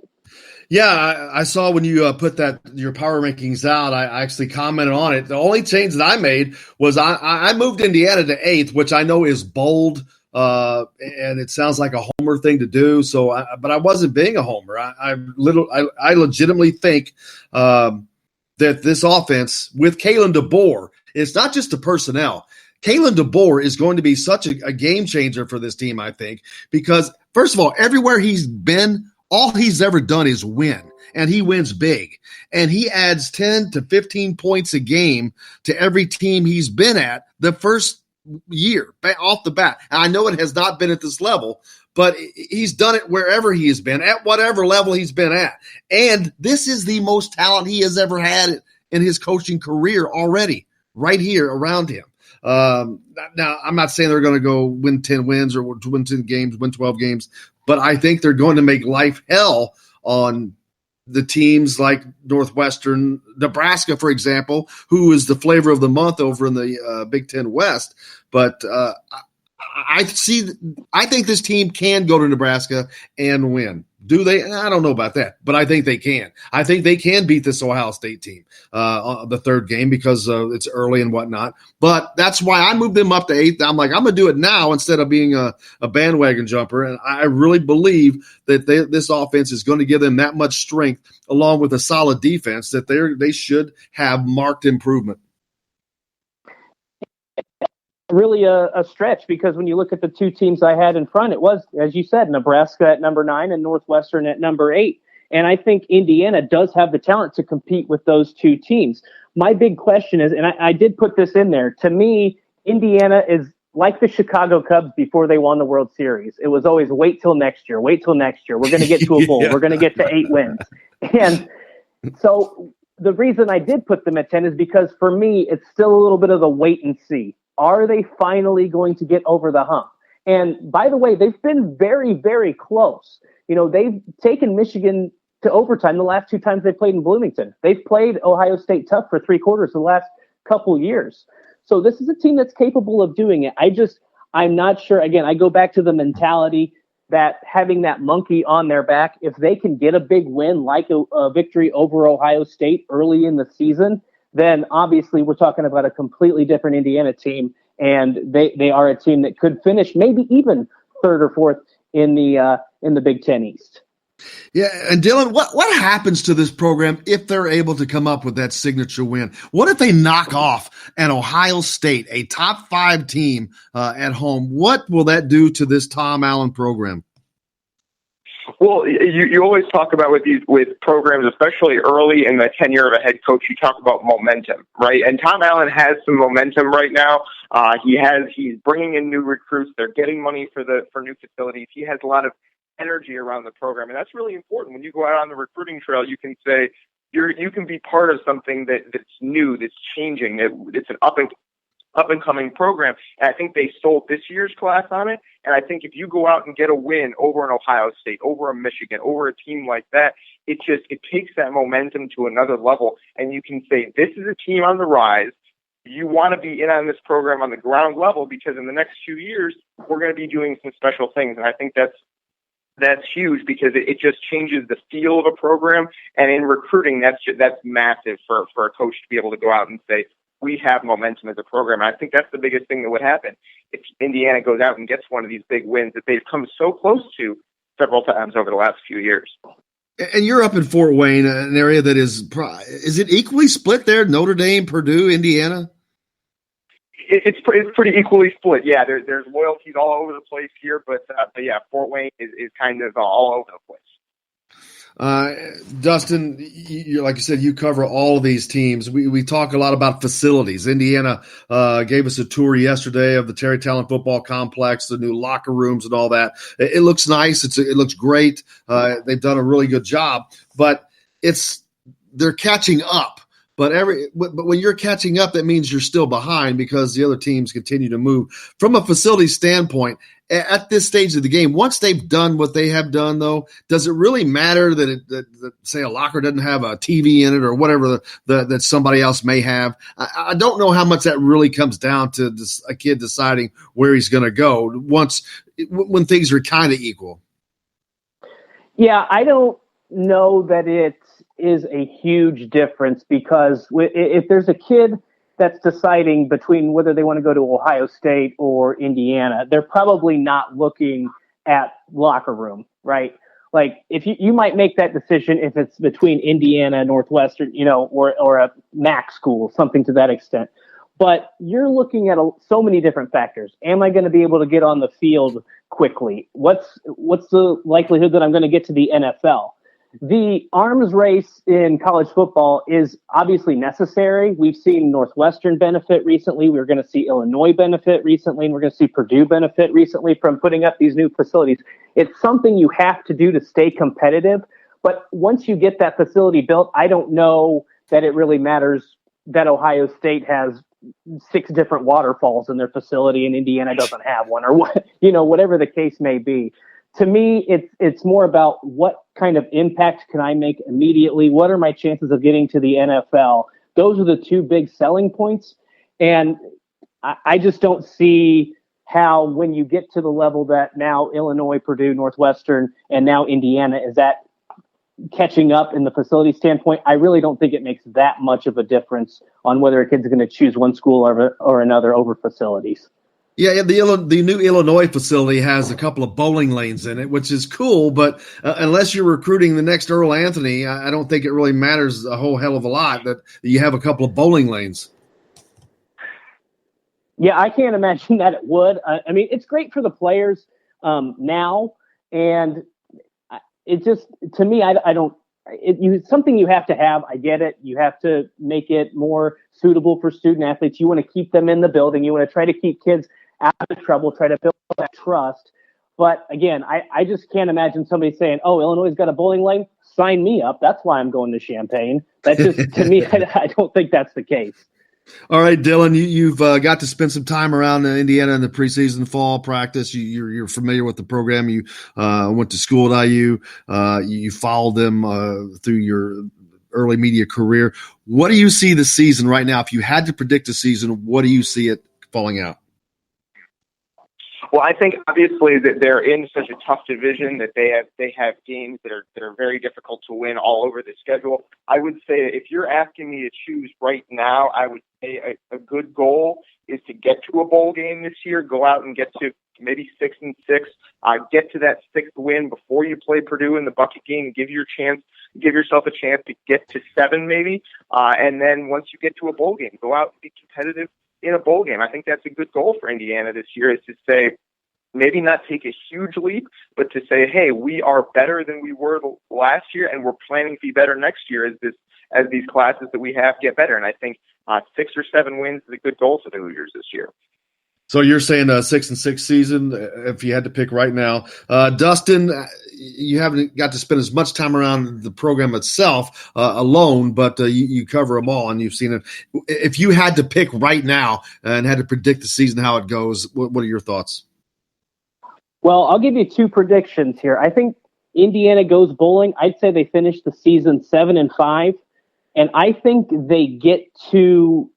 Yeah, I saw when you put your power rankings out, I actually commented on it. The only change that I made was I moved Indiana to 8th, which I know is bold, and it sounds like a homer thing to do. But I wasn't being a homer. I legitimately think that this offense with Kalen DeBoer, it's not just the personnel. Kalen DeBoer is going to be such a game changer for this team, I think, because first of all, everywhere he's been, all he's ever done is win, and he wins big. And he adds 10 to 15 points a game to every team he's been at the first year off the bat. And I know it has not been at this level, but he's done it wherever he has been, at whatever level he's been at. And this is the most talent he has ever had in his coaching career already, right here around him. Now, I'm not saying they're going to go win 10 wins or win 10 games, win 12 games, but I think they're going to make life hell on the teams like Northwestern, Nebraska, for example, who is the flavor of the month over in the Big Ten West. But I think this team can go to Nebraska and win. Do they? I don't know about that, but I think they can. I think they can beat this Ohio State team the third game because it's early and whatnot. But that's why I moved them up to 8th. I'm like, I'm going to do it now instead of being a bandwagon jumper. And I really believe that this offense is going to give them that much strength along with a solid defense that they should have marked improvement. Really a stretch, because when you look at the two teams I had in front, it was, as you said, Nebraska at number 9 and Northwestern at number 8. And I think Indiana does have the talent to compete with those two teams. My big question is, and I did put this in there, to me, Indiana is like the Chicago Cubs before they won the World Series. It was always wait till next year. We're going to get to a bowl. Yeah. We're going to get to 8 wins. And so the reason I did put them at 10 is because for me, it's still a little bit of the wait and see. Are they finally going to get over the hump? And by the way, they've been very, very close. They've taken Michigan to overtime the last 2 times they played in Bloomington. They've played Ohio State tough for 3/4 the last couple years. So this is a team that's capable of doing it. I'm not sure. Again, I go back to the mentality that having that monkey on their back, if they can get a big win like a victory over Ohio State early in the season, then obviously we're talking about a completely different Indiana team, and they are a team that could finish maybe even 3rd or 4th in the Big Ten East. Yeah, and Dylan, what happens to this program if they're able to come up with that signature win? What if they knock off an Ohio State, a top 5 team at home? What will that do to this Tom Allen program? Well, you always talk about with programs, especially early in the tenure of a head coach, you talk about momentum, right? And Tom Allen has some momentum right now. He's bringing in new recruits. They're getting money for new facilities. He has a lot of energy around the program, and that's really important. When you go out on the recruiting trail, you can say you can be part of something that's new, that's changing. It's an up and coming program. And I think they sold this year's class on it. And I think if you go out and get a win over an Ohio State, over a Michigan, over a team like that, it takes that momentum to another level. And you can say, this is a team on the rise. You want to be in on this program on the ground level, because in the next 2 years, we're going to be doing some special things. And I think that's huge, because it just changes the feel of a program. And in recruiting, that's massive for a coach to be able to go out and say, we have momentum as a program. And I think that's the biggest thing that would happen if Indiana goes out and gets one of these big wins that they've come so close to several times over the last few years. And you're up in Fort Wayne, an area that is it equally split there? Notre Dame, Purdue, Indiana? It's pretty equally split. Yeah, there's loyalties all over the place here, but yeah, Fort Wayne is kind of all over the place. Dustin, like you said, you cover all of these teams. We talk a lot about facilities. Indiana gave us a tour yesterday of the Terry Talon Football Complex, the new locker rooms and all that. It looks nice. It looks great. They've done a really good job, but they're catching up. But when you're catching up, that means you're still behind because the other teams continue to move. From a facility standpoint, at this stage of the game, once they've done what they have done, though, does it really matter that say a locker doesn't have a TV in it or whatever that somebody else may have? I don't know how much that really comes down to a kid deciding where he's going to go when things are kind of equal. Yeah, I don't know that it is a huge difference, because if there's a kid that's deciding between whether they want to go to Ohio State or Indiana, they're probably not looking at locker room, right? Like if you might make that decision if it's between Indiana, Northwestern, or a MAC school, something to that extent. But you're looking at so many different factors. Am I going to be able to get on the field quickly? What's the likelihood that I'm going to get to the NFL? The arms race in college football is obviously necessary. We've seen Northwestern benefit recently. We're going to see Illinois benefit recently, and we're going to see Purdue benefit recently from putting up these new facilities. It's something you have to do to stay competitive. But once you get that facility built, I don't know that it really matters that Ohio State has 6 different waterfalls in their facility and Indiana doesn't have one, or whatever the case may be. To me, it's more about what kind of impact can I make immediately? What are my chances of getting to the NFL? Those are the 2 big selling points. And I just don't see how when you get to the level that now Illinois, Purdue, Northwestern, and now Indiana is at catching up in the facility standpoint, I really don't think it makes that much of a difference on whether a kid's going to choose one school or another over facilities. Yeah, the new Illinois facility has a couple of bowling lanes in it, which is cool. But unless you're recruiting the next Earl Anthony, I don't think it really matters a whole hell of a lot that you have a couple of bowling lanes. Yeah, I can't imagine that it would. I mean, it's great for the players now, and it just, to me, I don't. It's something you have to have. I get it. You have to make it more suitable for student athletes. You want to keep them in the building. You want to try to keep kids out of trouble, try to build that trust. But again, I just can't imagine somebody saying, "Oh, Illinois has got a bowling lane. Sign me up. That's why I'm going to Champaign." That just, to me, I don't think that's the case. All right, Dylan, you've got to spend some time around Indiana in the preseason fall practice. You're familiar with the program. You went to school at IU. You followed them through your early media career. What do you see this season right now? If you had to predict a season, what do you see it falling out? Well, I think obviously that they're in such a tough division that they have games that are very difficult to win all over the schedule. I would say if you're asking me to choose right now, I would say a good goal is to get to a bowl game this year, go out and get to maybe 6-6, get to that 6th win before you play Purdue in the bucket game, give yourself a chance to get to 7 maybe, and then once you get to a bowl game, go out and be competitive in a bowl game. I think that's a good goal for Indiana this year, is to say, maybe not take a huge leap, but to say, hey, we are better than we were last year, and we're planning to be better next year as these classes that we have get better. And I think 6 or 7 wins is a good goal for the Hoosiers this year. So you're saying a 6-6 season if you had to pick right now. Dustin, you haven't got to spend as much time around the program itself alone, but you cover them all and you've seen it. If you had to pick right now and had to predict the season, how it goes, what are your thoughts? Well, I'll give you 2 predictions here. I think Indiana goes bowling. I'd say they finish the season 7-5, and I think they get to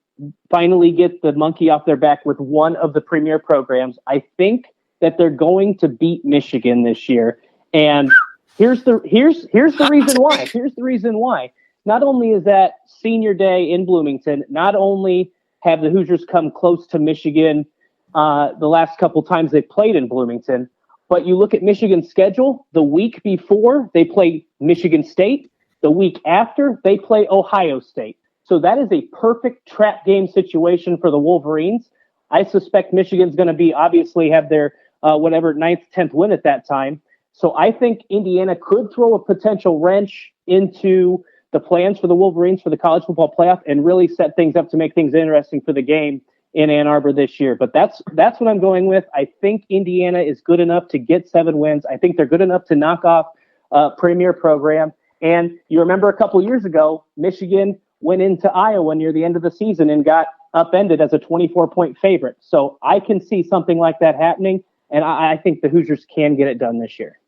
finally get the monkey off their back with one of the premier programs. I think that they're going to beat Michigan this year, and here's the reason why. Here's the reason why. Not only is that senior day in Bloomington, not only have the Hoosiers come close to Michigan the last couple times they played in Bloomington, but you look at Michigan's schedule, the week before they play Michigan State, the week after they play Ohio State. So that is a perfect trap game situation for the Wolverines. I suspect Michigan's going to obviously have their 9th, 10th win at that time. So I think Indiana could throw a potential wrench into the plans for the Wolverines for the college football playoff and really set things up to make things interesting for the game in Ann Arbor this year. But that's what I'm going with. I think Indiana is good enough to get 7 wins. I think they're good enough to knock off a premier program. And you remember a couple years ago, Michigan went into Iowa near the end of the season and got upended as a 24-point favorite. So I can see something like that happening, and I think the Hoosiers can get it done this year.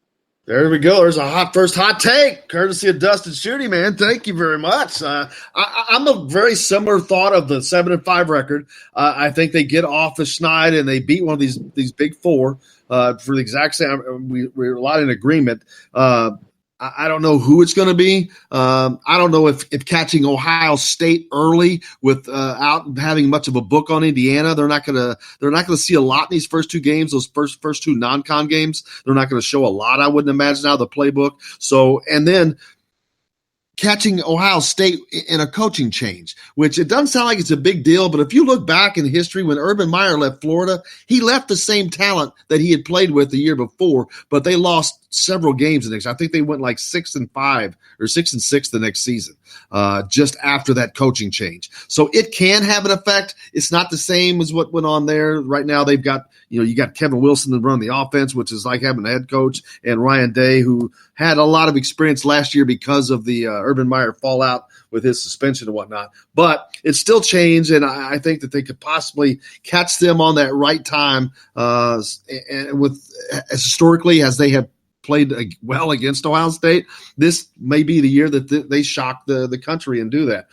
There we go. There's a first hot take, courtesy of Dustin Schutte, man. Thank you very much. I'm a very similar thought of the 7-5 record. I think they get off the schneid and they beat one of these big 4 for the exact same. We're a lot in agreement. I don't know who it's going to be. I don't know if catching Ohio State early without having much of a book on Indiana, they're not going to see a lot in these first 2 games. Those first 2 non-con games, they're not going to show a lot. I wouldn't imagine out of the playbook. So, and then catching Ohio State in a coaching change, which it doesn't sound like it's a big deal, but if you look back in history, when Urban Meyer left Florida, he left the same talent that he had played with the year before, but they lost several games the next. I think they went like 6-5 or 6-6 the next season, just after that coaching change. So it can have an effect. It's not the same as what went on there. Right now they've got, you got Kevin Wilson to run the offense, which is like having a head coach, and Ryan Day, who had a lot of experience last year because of the Urban Meyer fallout with his suspension and whatnot. But it's still changed, and I think that they could possibly catch them on that right time. And with as historically as they have played well against Ohio State, this may be the year that they shock the country and do that.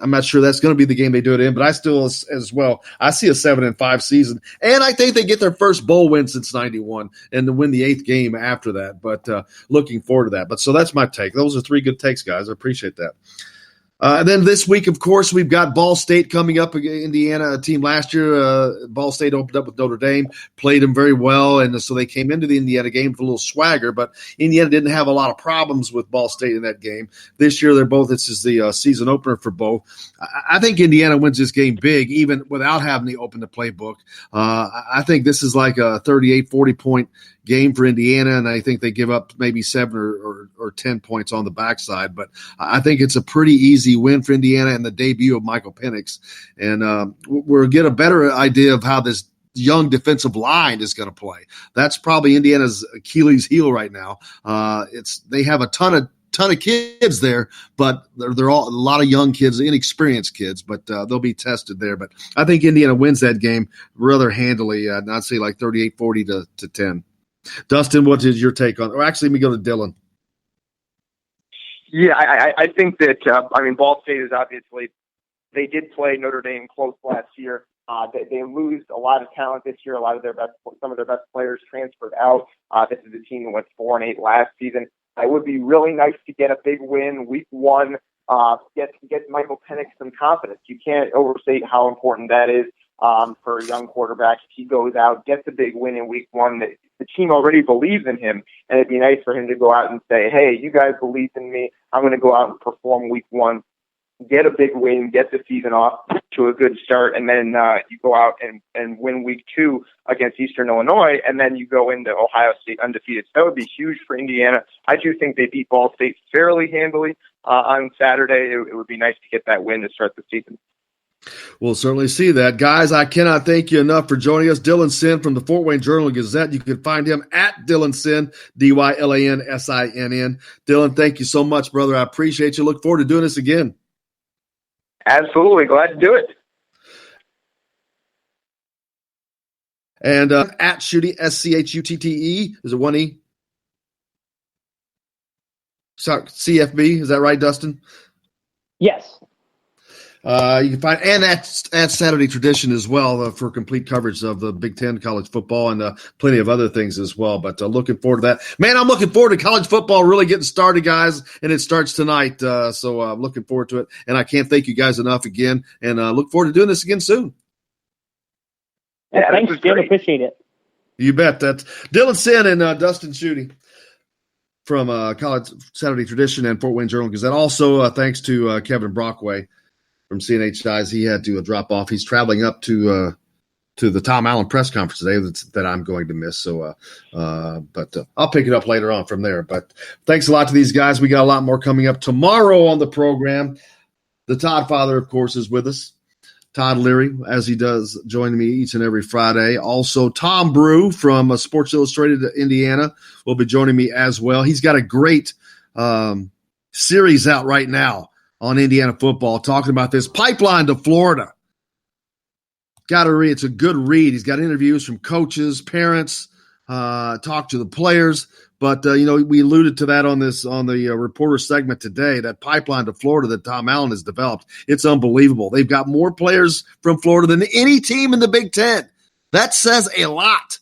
I'm not sure that's going to be the game they do it in, but I still, as well, I see a 7-5 season, and I think they get their first bowl win since '91 and to win the 8th game after that. But looking forward to that. But so that's my take. Those are 3 good takes, guys. I appreciate that. And then this week, of course, we've got Ball State coming up. Indiana, a team last year. Ball State opened up with Notre Dame, played them very well, and so they came into the Indiana game with a little swagger. But Indiana didn't have a lot of problems with Ball State in that game. This year, this is the season opener for both. I think Indiana wins this game big, even without having to open the playbook. I think this is like a 38, 40-point game for Indiana, and I think they give up maybe 7 or 10 points on the backside. But I think it's a pretty easy win for Indiana and the debut of Michael Penix. And we'll get a better idea of how this young defensive line is going to play. That's probably Indiana's Achilles heel right now. They have a ton of kids there, but they're all a lot of young kids, inexperienced kids, but they'll be tested there. But I think Indiana wins that game rather handily. I'd say like 38-40 to 10. Dustin, what is your take on? Or actually, let me go to Dylan. Yeah, I think that Ball State is obviously, they did play Notre Dame close last year. They lose a lot of talent this year. Some of their best players transferred out. This is a team that went 4-8 last season. It would be really nice to get a big win week 1. Get Michael Penix some confidence. You can't overstate how important that is for a young quarterback. If he goes out, gets a big win in week 1, the team already believes in him, and it'd be nice for him to go out and say, hey, you guys believed in me. I'm going to go out and perform week 1, get a big win, get the season off to a good start, and then you go out and win week 2 against Eastern Illinois, and then you go into Ohio State undefeated. So that would be huge for Indiana. I do think they beat Ball State fairly handily on Saturday. It would be nice to get that win to start the season. We'll certainly see that. Guys, I cannot thank you enough for joining us. Dylan Sinn from the Fort Wayne Journal and Gazette. You can find him at Dylan Sinn, DYLANSINN. Dylan, thank you so much, brother. I appreciate you. Look forward to doing this again. Absolutely. Glad to do it. And at Schutte, SCHUTTE. Is it 1 E? Sorry, CFB. Is that right, Dustin? Yes. You can find, and at Saturday Tradition as well for complete coverage of the Big Ten college football and plenty of other things as well. But looking forward to that. Man, I'm looking forward to college football really getting started, guys, and it starts tonight. So I'm looking forward to it. And I can't thank you guys enough again, and look forward to doing this again soon. Yeah, thanks, Jim. Appreciate it. You bet. That's Dylan Sinn and Dustin Schutte from College Saturday Tradition and Fort Wayne Journal Gazette. Also, thanks to Kevin Brockway from CNHIs. He had to drop off. He's traveling up to the Tom Allen press conference today that I'm going to miss. So, but I'll pick it up later on from there. But thanks a lot to these guys. We got a lot more coming up tomorrow on the program. The Todd Father, of course, is with us. Todd Leary, as he does, join me each and every Friday. Also, Tom Brew from Sports Illustrated Indiana will be joining me as well. He's got a great series out right now on Indiana football, talking about this pipeline to Florida. Got to read. It's a good read. He's got interviews from coaches, parents, talk to the players. But, we alluded to that on the reporter segment today, that pipeline to Florida that Tom Allen has developed. It's unbelievable. They've got more players from Florida than any team in the Big Ten. That says a lot.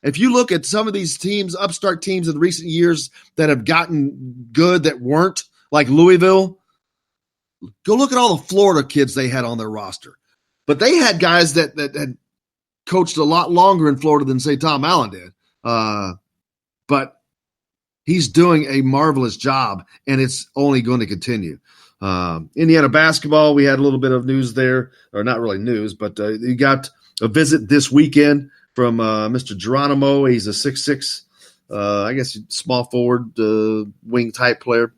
If you look at some of these teams, upstart teams in recent years that have gotten good that weren't, like Louisville, go look at all the Florida kids they had on their roster. But they had guys that had coached a lot longer in Florida than, say, Tom Allen did. But he's doing a marvelous job, and it's only going to continue. Indiana basketball, we had a little bit of news there, or not really news, but you got a visit this weekend from Mr. Geronimo. He's a 6'6", I guess small forward, wing type player.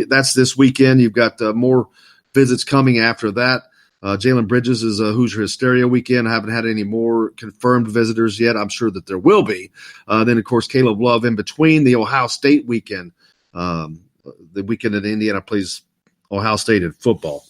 That's this weekend. You've got more visits coming after that. Jalen Bridges is a Hoosier Hysteria weekend. I haven't had any more confirmed visitors yet. I'm sure that there will be. Then, of course, Caleb Love in between the Ohio State weekend. The weekend that Indiana plays Ohio State in football.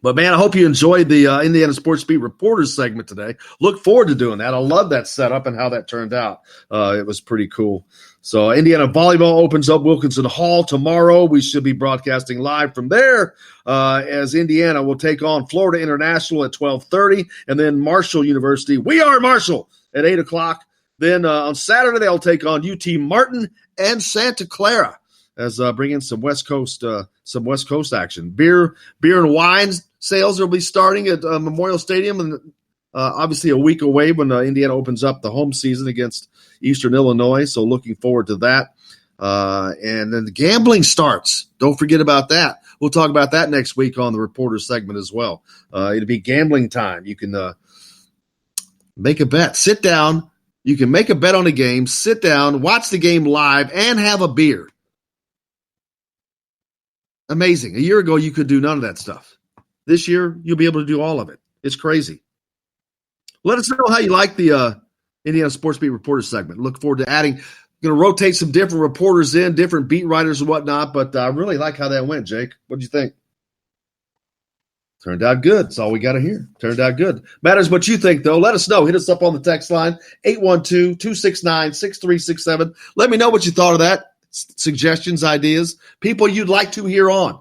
But, man, I hope you enjoyed the Indiana Sports Beat Reporters segment today. Look forward to doing that. I love that setup and how that turned out. It was pretty cool. So Indiana Volleyball opens up Wilkinson Hall tomorrow. We should be broadcasting live from there as Indiana will take on Florida International at 12:30, and then Marshall University. We are Marshall at 8 o'clock. Then on Saturday, they'll take on UT Martin and Santa Clara as bring in some West Coast action. Beer and wine sales will be starting at Memorial Stadium, and obviously a week away when Indiana opens up the home season against Eastern Illinois. So looking forward to that. And then the gambling starts. Don't forget about that. We'll talk about that next week on the reporter segment as well. It'll be gambling time. You can make a bet. Sit down. You can make a bet on a game, sit down, watch the game live, and have a beer. Amazing. A year ago, you could do none of that stuff. This year, you'll be able to do all of it. It's crazy. Let us know how you like the Indiana Sports Beat Reporter segment. Look forward to adding. Going to rotate some different reporters in, different beat writers and whatnot, but I really like how that went, Jake. What do you think? Turned out good. That's all we got to hear. Turned out good. Matters what you think, though. Let us know. Hit us up on the text line, 812-269-6367. Let me know what you thought of that. Suggestions, ideas, people you'd like to hear on.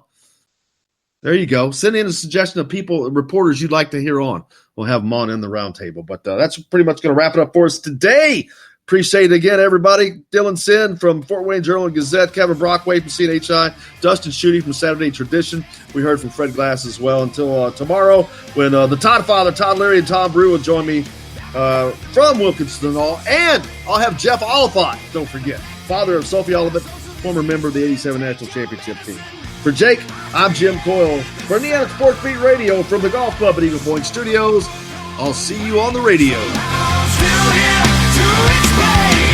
There you go. Send in a suggestion of people, reporters you'd like to hear on. We'll have them on in the roundtable. But that's pretty much going to wrap it up for us today. Appreciate it again, everybody. Dylan Sinn from Fort Wayne Journal and Gazette, Kevin Brockway from CNHI, Dustin Schutte from Saturday Tradition. We heard from Fred Glass as well. Until tomorrow, when the Todd Father, Todd Leary, and Tom Brew will join me from Wilkinson Hall. And I'll have Jeff Oliphant, don't forget, father of Sophie Oliphant, former member of the 87 National Championship team. For Jake, I'm Jim Coyle. For Indiana Sports Beat Radio from the Golf Club at Eagle Point Studios, I'll see you on the radio. Still here to explain.